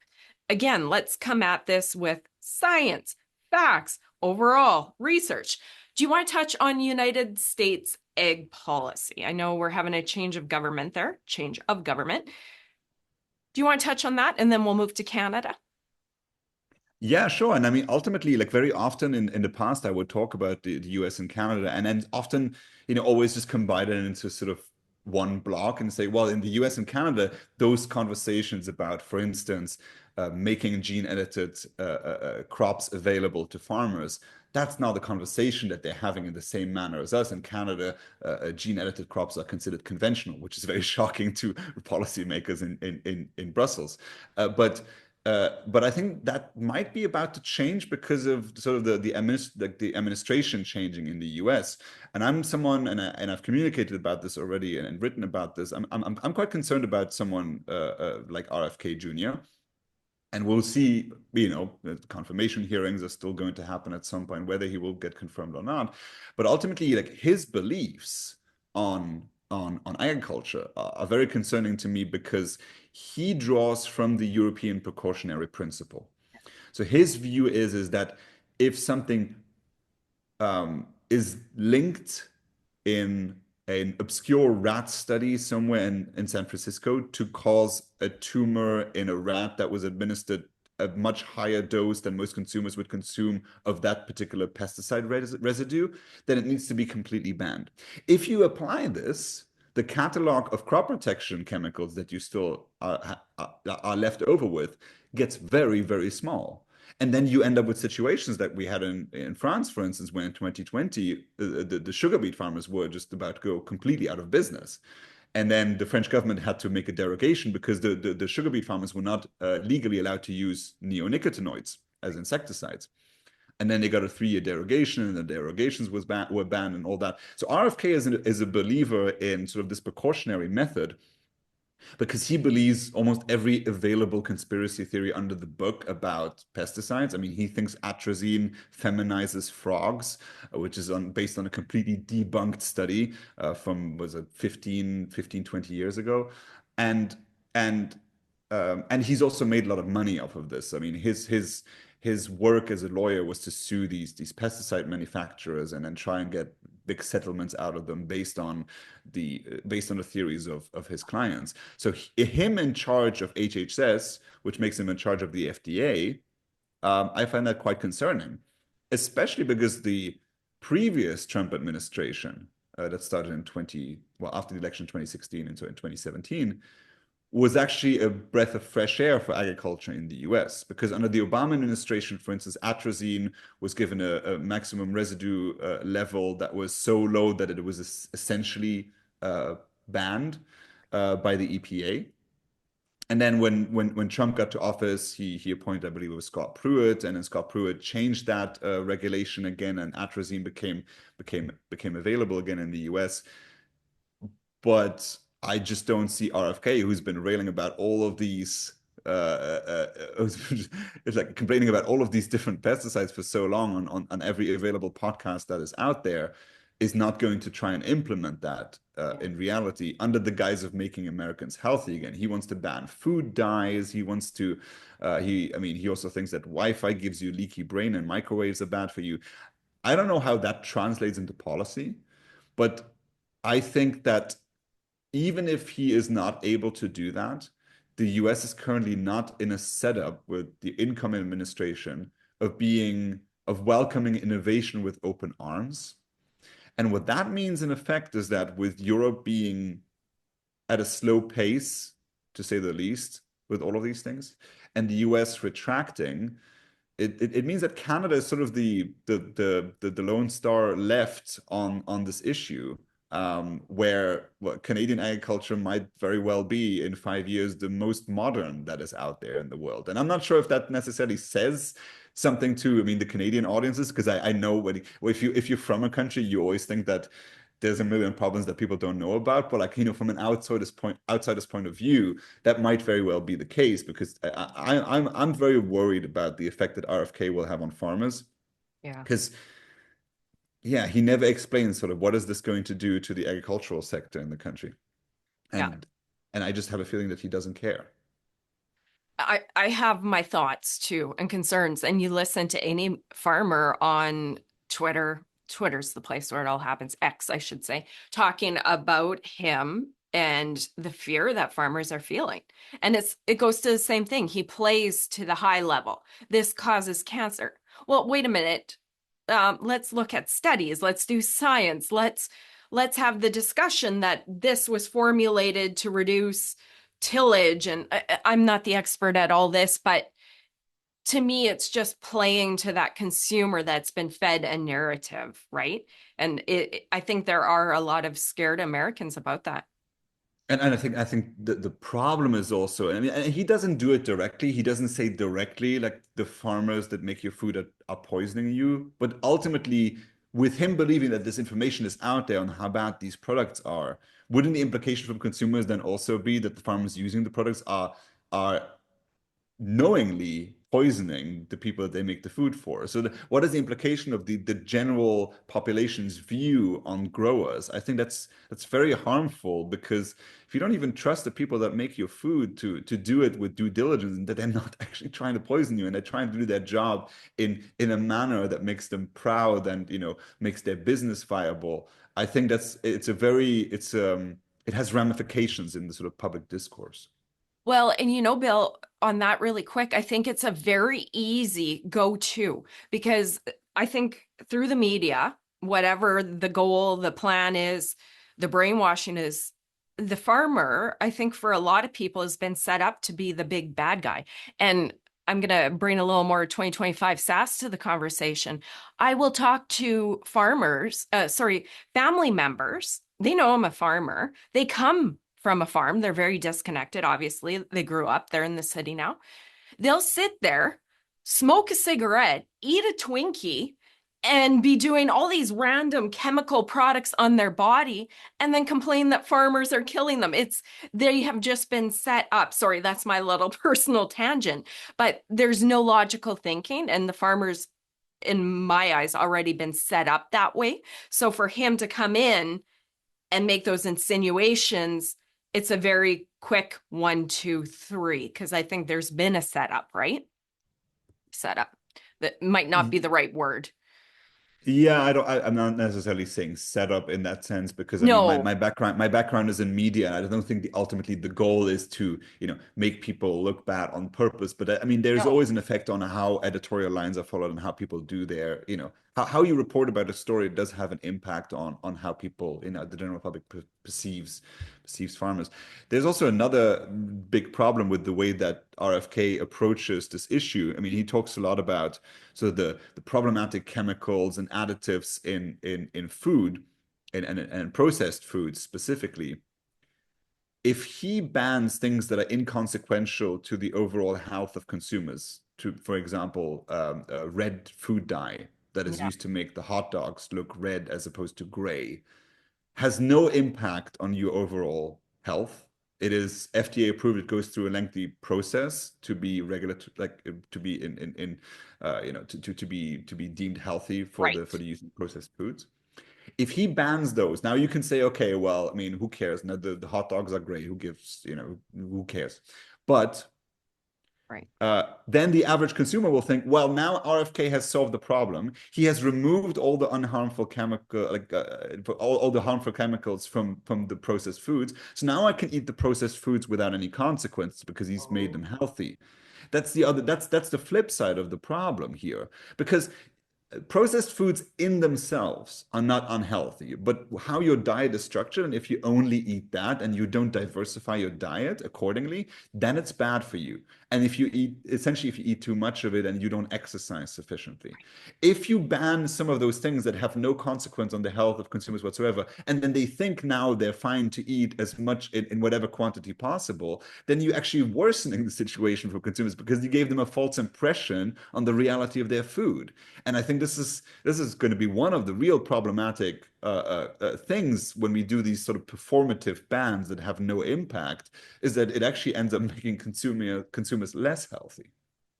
Again, let's come at this with science, facts, overall research. Do you want to touch on United States ag policy? I know we're having a change of government there, change of government. Do you want to touch on that? And then we'll move to Canada. Yeah, sure. And I mean, ultimately, like very often in the past, I would talk about the US and Canada, and then often, always just combine it into sort of one block and say, well, in the US and Canada, those conversations about, for instance, making gene-edited crops available to farmers, that's now the conversation that they're having in the same manner as us. In Canada, gene-edited crops are considered conventional, which is very shocking to policymakers in Brussels. But I think that might be about to change because of sort of the administration changing in the US. And I'm someone, and I've communicated about this already and written about this. I'm quite concerned about someone like RFK Jr. And we'll see, the confirmation hearings are still going to happen at some point, whether he will get confirmed or not. But ultimately, like his beliefs on agriculture are very concerning to me, because he draws from the European precautionary principle. So his view is that if something is linked in an obscure rat study somewhere in San Francisco to cause a tumor in a rat that was administered a much higher dose than most consumers would consume of that particular pesticide residue, then it needs to be completely banned. If you apply this, the catalog of crop protection chemicals that you still are left over with gets very, very small. And then you end up with situations that we had in France, for instance, when in 2020, the sugar beet farmers were just about to go completely out of business. And then the French government had to make a derogation because the sugar beet farmers were not legally allowed to use neonicotinoids as insecticides. And then they got a 3-year derogation, and the derogations were banned and all that. So RFK is a believer in sort of this precautionary method, because he believes almost every available conspiracy theory under the book about pesticides. I mean, he thinks atrazine feminizes frogs, which is based on a completely debunked study from, was it 20 years ago. And he's also made a lot of money off of this. I mean, his work as a lawyer was to sue these pesticide manufacturers and then try and get big settlements out of them based on the theories of his clients. So him in charge of HHS, which makes him in charge of the FDA, I find that quite concerning, especially because the previous Trump administration that started after the election in 2016 and so in 2017, was actually a breath of fresh air for agriculture in the US, because under the Obama administration, for instance, atrazine was given a maximum residue level that was so low that it was essentially banned by the EPA. And then when Trump got to office, he appointed, I believe it was Scott Pruitt, and then Scott Pruitt changed that regulation again, and atrazine became available again in the US. But I just don't see RFK, who's been railing about all of these, it's like complaining about all of these different pesticides for so long on every available podcast that is out there, is not going to try and implement that in reality under the guise of making Americans healthy again. He wants to ban food dyes. He wants to, he also thinks that Wi-Fi gives you leaky brain and microwaves are bad for you. I don't know how that translates into policy, but I think that even if he is not able to do that, the US is currently not in a setup with the incoming administration of welcoming innovation with open arms. And what that means in effect is that with Europe being at a slow pace, to say the least, with all of these things, and the US retracting, it means that Canada is sort of the lone star left on this issue, where Canadian agriculture might very well be in 5 years the most modern that is out there in the world. And I'm not sure if that necessarily says something to, the Canadian audiences, because I know if you're from a country, you always think that there's a million problems that people don't know about, but from an outsider's point of view, that might very well be the case, because I'm very worried about the effect that RFK will have on farmers. Yeah. Because he never explains sort of what is this going to do to the agricultural sector in the country. And I just have a feeling that he doesn't care. I have my thoughts too and concerns, and you listen to any farmer on Twitter. Twitter's the place where it all happens, X, I should say, talking about him and the fear that farmers are feeling. And it goes to the same thing. He plays to the high level. This causes cancer. Well, wait a minute. Let's look at studies. Let's do science. Let's have the discussion that this was formulated to reduce tillage. And I'm not the expert at all this, but to me, it's just playing to that consumer that's been fed a narrative, right? And I think there are a lot of scared Americans about that. And I think the problem is also, and he doesn't do it directly. He doesn't say directly like the farmers that make your food are poisoning you. But ultimately, with him believing that this information is out there on how bad these products are, wouldn't the implication from consumers then also be that the farmers using the products are knowingly poisoning the people that they make the food for? So what is the implication of the general population's view on growers? I think that's very harmful, because if you don't even trust the people that make your food to do it with due diligence, and that they're not actually trying to poison you and they're trying to do their job in a manner that makes them proud and makes their business viable, I think it has ramifications in the sort of public discourse. Well, and Bill, on that really quick, I think it's a very easy go-to, because I think through the media, whatever the goal, the plan is, the brainwashing is, the farmer, I think for a lot of people has been set up to be the big bad guy. And I'm going to bring a little more 2025 sass to the conversation. I will talk to family members. They know I'm a farmer. They come from a farm. They're very disconnected. Obviously, they grew up. They're in the city now. They'll sit there, smoke a cigarette, eat a Twinkie, and be doing all these random chemical products on their body, and then complain that farmers are killing them. They have just been set up. Sorry, that's my little personal tangent, but there's no logical thinking, and the farmers, in my eyes, already been set up that way. So for him to come in and make those insinuations, it's a very quick 1, 2, 3, because I think there's been a setup, right? Setup. That might not be the right word. Yeah, I'm not necessarily saying setup in that sense, because my background is in media, and I don't think ultimately the goal is to make people look bad on purpose. But there's always an effect on how editorial lines are followed and how people do their how you report about a story does have an impact on how people the general public perceives farmers. There's also another big problem with the way that RFK approaches this issue. He talks a lot about the problematic chemicals and additives in food and processed foods specifically. If he bans things that are inconsequential to the overall health of consumers, for example, red food dye that is used to make the hot dogs look red as opposed to gray, has no impact on your overall health. It is FDA approved. It goes through a lengthy process to be to be deemed healthy for the use of processed foods. If he bans those, now you can say, okay, well, I mean, who cares? Now the hot dogs are great. Who gives, who cares? But Right. then the average consumer will think, well, now RFK has solved the problem. He has removed all the unharmful chemical, all the harmful chemicals from the processed foods. So now I can eat the processed foods without any consequences because he's made them healthy. That's the flip side of the problem here, because processed foods in themselves are not unhealthy, but how your diet is structured, and if you only eat that and you don't diversify your diet accordingly, then it's bad for you. And if you eat too much of it and you don't exercise sufficiently, if you ban some of those things that have no consequence on the health of consumers whatsoever, and then they think now they're fine to eat as much in whatever quantity possible, then you're actually worsening the situation for consumers because you gave them a false impression on the reality of their food. And I think this is going to be one of the real problematic things when we do these sort of performative bans that have no impact, is that it actually ends up making consumers less healthy.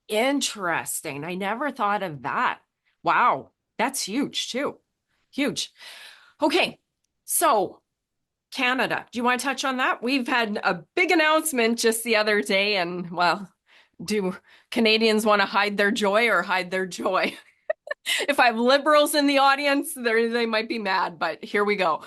Interesting. I never thought of that. Wow. That's huge too. Huge. Okay. So Canada, do you want to touch on that? We've had a big announcement just the other day, and well, do Canadians want to hide their joy or hide their joy? If I have liberals in the audience, they might be mad, but here we go.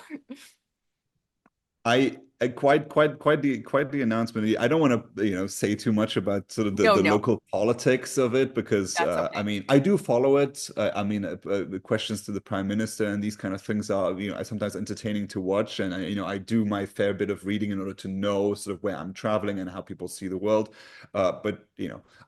I quite the announcement. I don't want to say too much about sort of the local politics of it, because okay. I mean, I do follow it. I mean, the questions to the prime minister and these kind of things are sometimes entertaining to watch, and I do my fair bit of reading in order to know sort of where I'm traveling and how people see the world. But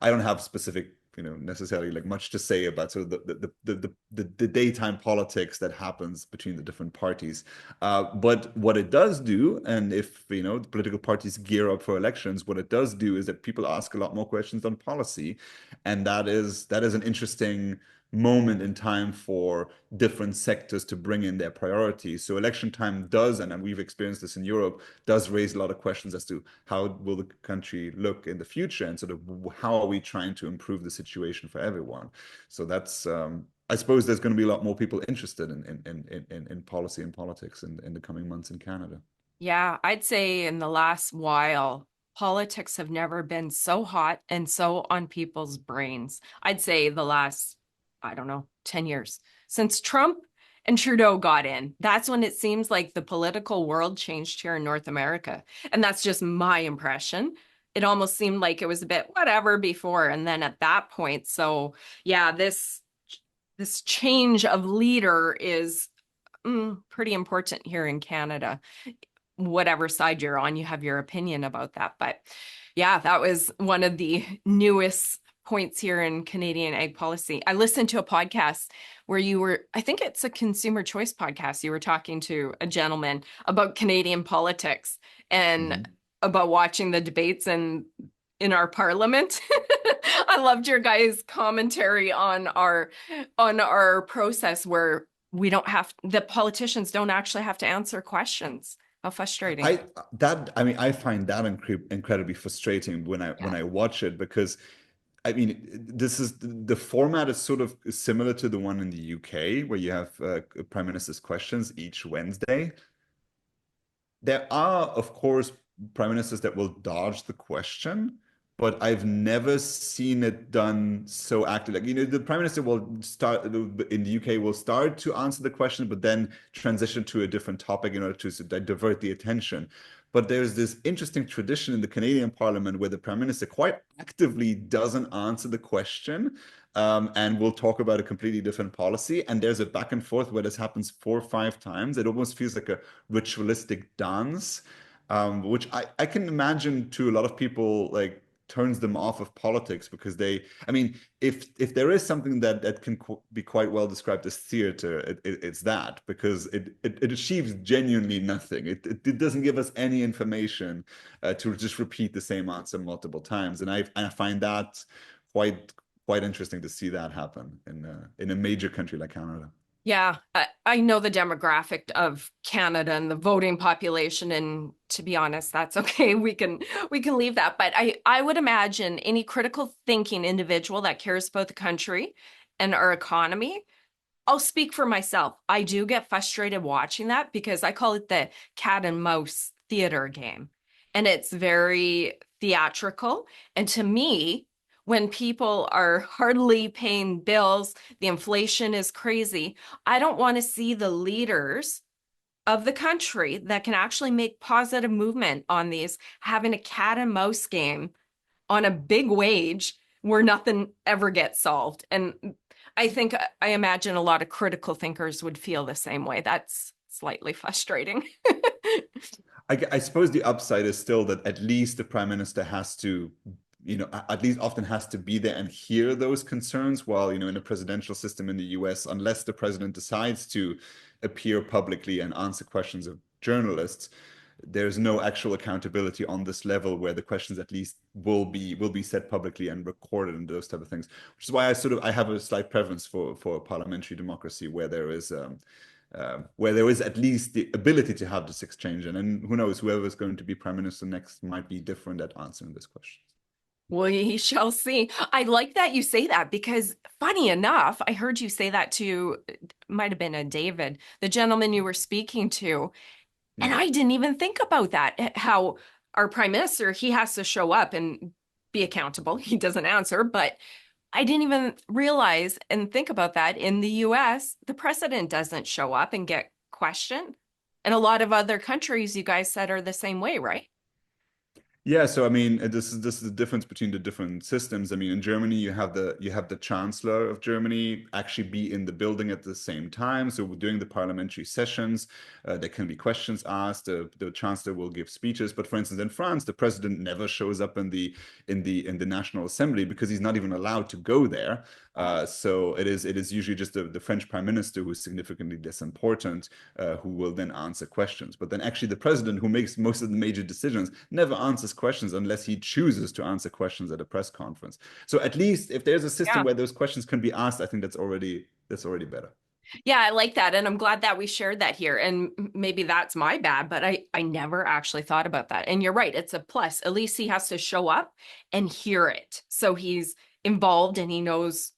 I don't have specific necessarily like much to say about sort of the daytime politics that happens between the different parties. But what it does do, and if the political parties gear up for elections, what it does do is that people ask a lot more questions on policy, and that is an interesting moment in time for different sectors to bring in their priorities. So election time does, and we've experienced this in Europe, does raise a lot of questions as to how will the country look in the future, and sort of how are we trying to improve the situation for everyone. So that's I suppose there's going to be a lot more people interested in policy and politics in the coming months in Canada. Yeah, I'd say in the last while, politics have never been so hot and so on people's brains. I'd say the last, I don't know, 10 years since Trump and Trudeau got in. That's when it seems like the political world changed here in North America. And that's just my impression. It almost seemed like it was a bit whatever before. And then at that point, so yeah, this change of leader is pretty important here in Canada. Whatever side you're on, you have your opinion about that. But yeah, that was one of the newest points here in Canadian ag policy. I listened to a podcast where I think it's a consumer choice podcast. You were talking to a gentleman about Canadian politics and about watching the debates in our parliament. I loved your guys' commentary on our process where the politicians don't actually have to answer questions. How frustrating. I find that incredibly frustrating when I watch it, because I mean, this is the format is sort of similar to the one in the UK, where you have prime minister's questions each Wednesday. There are, of course, prime ministers that will dodge the question, but I've never seen it done so actively. Like, the prime minister will start in the UK will start to answer the question, but then transition to a different topic in order to divert the attention. But there's this interesting tradition in the Canadian Parliament where the Prime Minister quite actively doesn't answer the question, and we'll talk about a completely different policy. And there's a back and forth where this happens 4 or 5 times. It almost feels like a ritualistic dance, which I can imagine to a lot of people like turns them off of politics, because if there is something that can be quite well described as theater, it's that, because it achieves genuinely nothing. It doesn't give us any information to just repeat the same answer multiple times, and I find that quite interesting to see that happen in a major country like Canada. Yeah, I know the demographic of Canada and the voting population, and to be honest, that's okay. We can leave that. But I would imagine any critical thinking individual that cares about the country and our economy I'll speak for myself. I do get frustrated watching that because I call it the cat and mouse theater game. And it's very theatrical. And to me, when people are hardly paying bills, the inflation is crazy. I don't want to see the leaders of the country that can actually make positive movement on these having a cat and mouse game on a big wage where nothing ever gets solved. And I imagine a lot of critical thinkers would feel the same way. That's slightly frustrating. I suppose the upside is still that at least the prime minister has to, at least often has to be there and hear those concerns. While, in a presidential system in the US, unless the president decides to appear publicly and answer questions of journalists, there's no actual accountability on this level where the questions at least will be said publicly and recorded and those type of things, which is why I have a slight preference for parliamentary democracy where there is at least the ability to have this exchange. And then who knows, whoever is going to be prime minister next might be different at answering this question. We shall see. I like that you say that because funny enough, I heard you say that to, might have been a David, the gentleman you were speaking to. And I didn't even think about that, how our prime minister, he has to show up and be accountable. He doesn't answer, but I didn't even realize and think about that. In the US, the president doesn't show up and get questioned. And a lot of other countries, you guys said, are the same way, right? Yeah, so I mean, this is the difference between the different systems. I mean, in Germany, you have the chancellor of Germany actually be in the building at the same time. So during the parliamentary sessions, there can be questions asked. The chancellor will give speeches. But for instance, in France, the president never shows up in the National Assembly because he's not even allowed to go there. So it is usually just the French prime minister who is significantly less important, who will then answer questions. But then actually the president, who makes most of the major decisions, never answers questions unless he chooses to answer questions at a press conference. So at least if there's a system where those questions can be asked, I think that's already better. Yeah, I like that. And I'm glad that we shared that here. And maybe that's my bad, but I never actually thought about that. And you're right, it's a plus. At least he has to show up and hear it. So he's involved and he knows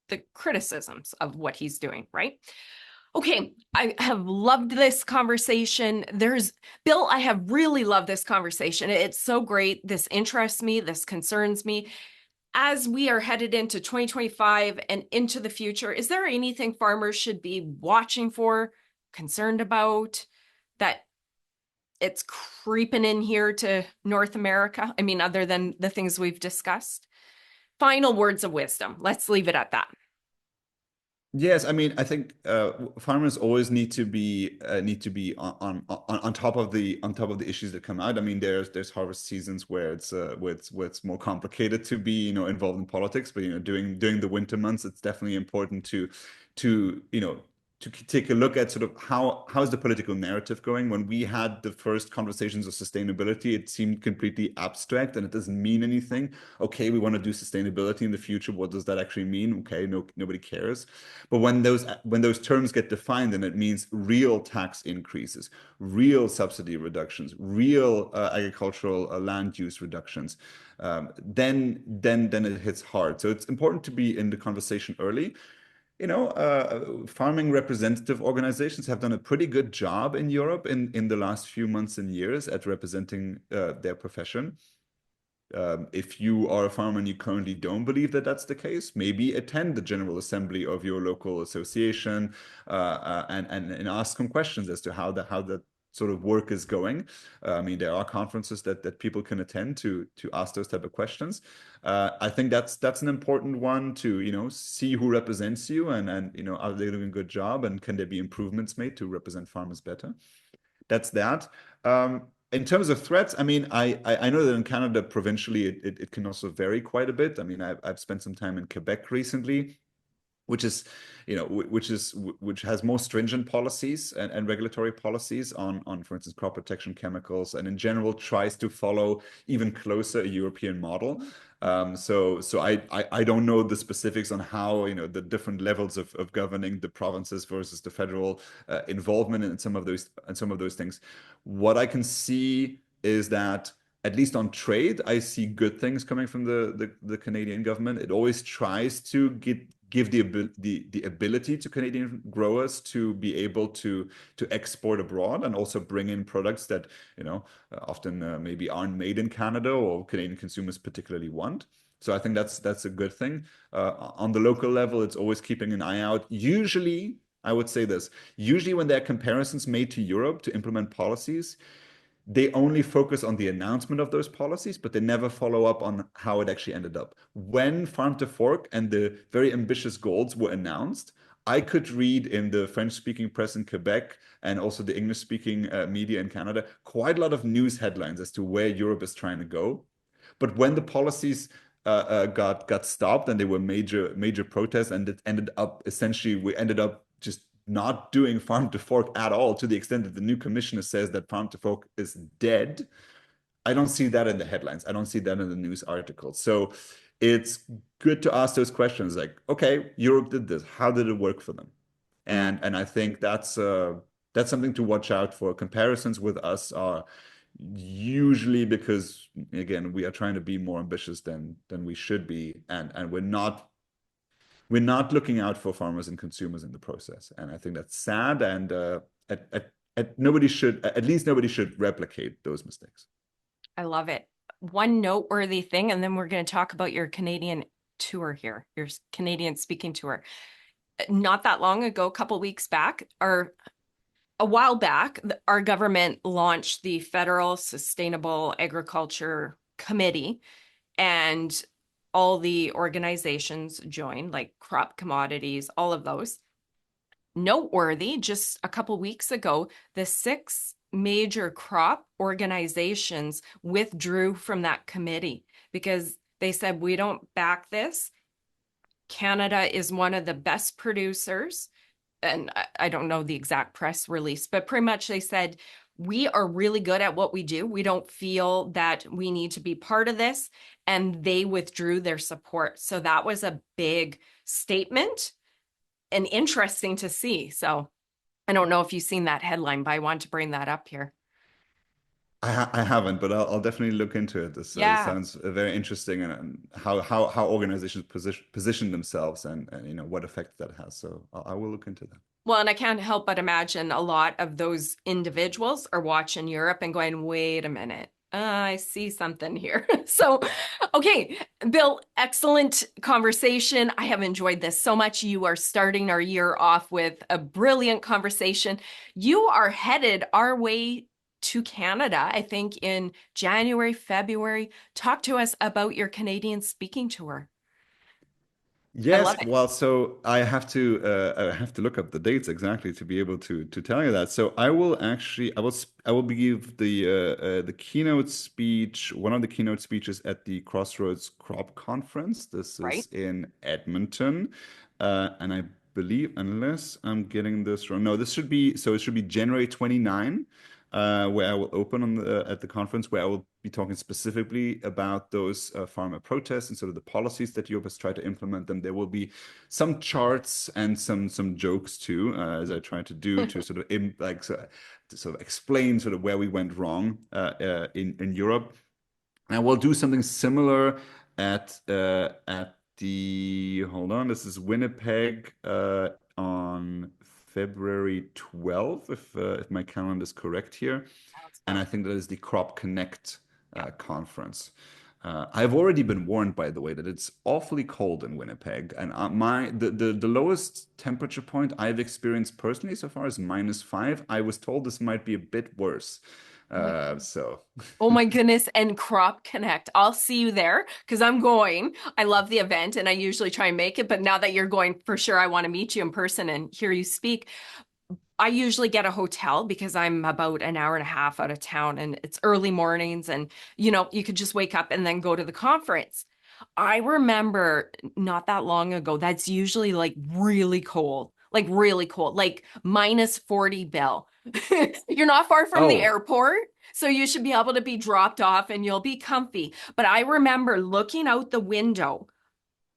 the criticisms of what he's doing, right? Okay, I have loved this conversation. Bill, I have really loved this conversation. It's so great. This interests me. This concerns me. As we are headed into 2025 and into the future, is there anything farmers should be watching for, concerned about, that it's creeping in here to North America? I mean, other than the things we've discussed? Final words of wisdom. Let's leave it at that. Yes, I mean, I think farmers always need to be on top of the issues that come out. I mean, there's harvest seasons where it's more complicated to be involved in politics, but during the winter months, it's definitely important to take a look at sort of how's the political narrative going. When we had the first conversations of sustainability, it seemed completely abstract and it doesn't mean anything. Okay, we want to do sustainability in the future. What does that actually mean? Okay, nobody cares. But when those terms get defined, then it means real tax increases, real subsidy reductions, real agricultural land use reductions. Then it hits hard. So it's important to be in the conversation early. Farming representative organizations have done a pretty good job in Europe in the last few months and years at representing their profession. If you are a farmer and you currently don't believe that that's the case, maybe attend the General Assembly of your local association and ask some questions as to how that sort of work is going. I mean, there are conferences that people can attend to ask those type of questions. I think that's an important one to see who represents you and are they doing a good job and can there be improvements made to represent farmers better. That's that. In terms of threats, I mean, I know that in Canada provincially it can also vary quite a bit. I mean, I've spent some time in Quebec recently, which has more stringent policies and regulatory policies on, for instance, crop protection chemicals, and in general tries to follow even closer a European model. So I don't know the specifics on how the different levels of governing the provinces versus the federal involvement in some of those things. What I can see is that at least on trade, I see good things coming from the Canadian government. It always tries to give the ability to Canadian growers to be able to export abroad and also bring in products that often maybe aren't made in Canada or Canadian consumers particularly want. So I think that's a good thing. On the local level, it's always keeping an eye out. Usually, I would say this, usually when there are comparisons made to Europe to implement policies, they only focus on the announcement of those policies, but they never follow up on how it actually ended up. When Farm to Fork and the very ambitious goals were announced, I could read in the French-speaking press in Quebec and also the English-speaking media in Canada quite a lot of news headlines as to where Europe is trying to go. But when the policies got stopped and there were major protests, and it ended up essentially we ended up just not doing Farm to Fork at all, to the extent that the new commissioner says that Farm to Fork is dead. I don't see that in the headlines. I don't see that in the news articles. So it's good to ask those questions like, okay, Europe did this. How did it work for them? And I think that's something to watch out for. Comparisons with us are usually because, again, we are trying to be more ambitious than we should be, and we're not looking out for farmers and consumers in the process. And I think that's sad, and nobody should replicate those mistakes. I love it. One noteworthy thing, and then we're going to talk about your Canadian tour here, your Canadian speaking tour. Not that long ago, a couple weeks back, or a while back, our government launched the Federal Sustainable Agriculture Committee, and all the organizations joined, like crop commodities, all of those. Noteworthy, just a couple weeks ago, the 6 major crop organizations withdrew from that committee because they said, we don't back this. Canada is one of the best producers. And I don't know the exact press release, but pretty much they said, we are really good at what we do. We don't feel that we need to be part of this. And they withdrew their support. So that was a big statement and interesting to see. So I don't know if you've seen that headline, but I want to bring that up here. I haven't, but I'll definitely look into it. This sounds very interesting, and how organizations position themselves, and what effect that has. So I will look into that. Well, and I can't help but imagine a lot of those individuals are watching Europe and going, wait a minute, I see something here. So, okay, Bill, excellent conversation. I have enjoyed this so much. You are starting our year off with a brilliant conversation. You are headed our way to Canada, I think, in January, February. Talk to us about your Canadian speaking tour. Yes, well, so I have to look up the dates exactly to be able to tell you that. So I will give the keynote speech, one of the keynote speeches at the Crossroads Crop Conference. This is in Edmonton, and I believe, unless I'm getting this wrong, no, it should be January 29. Where I will open at the conference, where I will be talking specifically about those farmer protests and sort of the policies that Europe has tried to implement them. There will be some charts and some jokes too, as I try to do to sort of explain sort of where we went wrong in Europe. And I will do something similar at the this is Winnipeg on February 12th, if my calendar is correct here. And I think that is the Crop Connect conference. I've already been warned, by the way, that it's awfully cold in Winnipeg. And the lowest temperature point I've experienced personally so far is -5. I was told this might be a bit worse. Oh my goodness. And Crop Connect, I'll see you there because I'm going. I love the event and I usually try and make it, but now that you're going, for sure I want to meet you in person and hear you speak. I usually get a hotel because I'm about an hour and a half out of town and it's early mornings, and you could just wake up and then go to the conference. I remember not that long ago, that's usually like really cold, like -40, Bill. You're not far from the airport, so you should be able to be dropped off and you'll be comfy. But I remember looking out the window,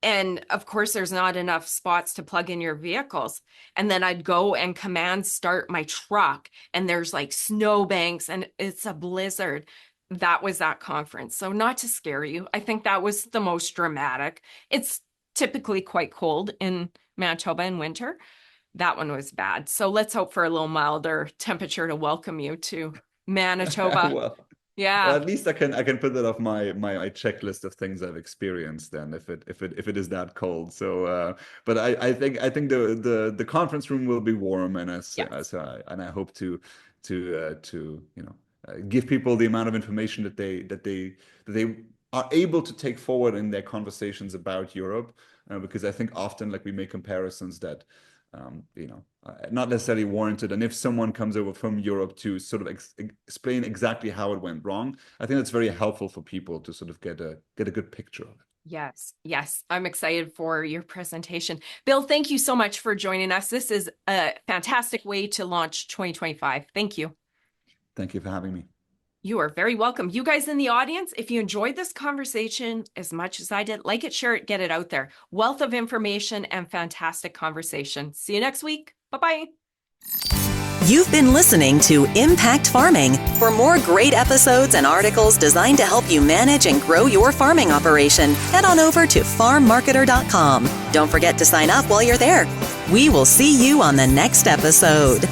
and of course there's not enough spots to plug in your vehicles. And then I'd go and command start my truck, and there's like snowbanks and it's a blizzard. That was that conference. So not to scare you, I think that was the most dramatic. It's typically quite cold in Manitoba in winter. That one was bad. So let's hope for a little milder temperature to welcome you to Manitoba. Well, Yeah. at least I can put that off my checklist of things I've experienced then if it is that cold. So but I think the conference room will be warm, and I hope to give people the amount of information that they are able to take forward in their conversations about Europe, because I think often we make comparisons that not necessarily warranted. And if someone comes over from Europe to sort of explain exactly how it went wrong, I think that's very helpful for people to sort of get a good picture of it. Yes. I'm excited for your presentation. Bill, thank you so much for joining us. This is a fantastic way to launch 2025. Thank you. Thank you for having me. You are very welcome. You guys in the audience, if you enjoyed this conversation as much as I did, like it, share it, get it out there. Wealth of information and fantastic conversation. See you next week. Bye-bye. You've been listening to Impact Farming. For more great episodes and articles designed to help you manage and grow your farming operation, head on over to farmmarketer.com. Don't forget to sign up while you're there. We will see you on the next episode.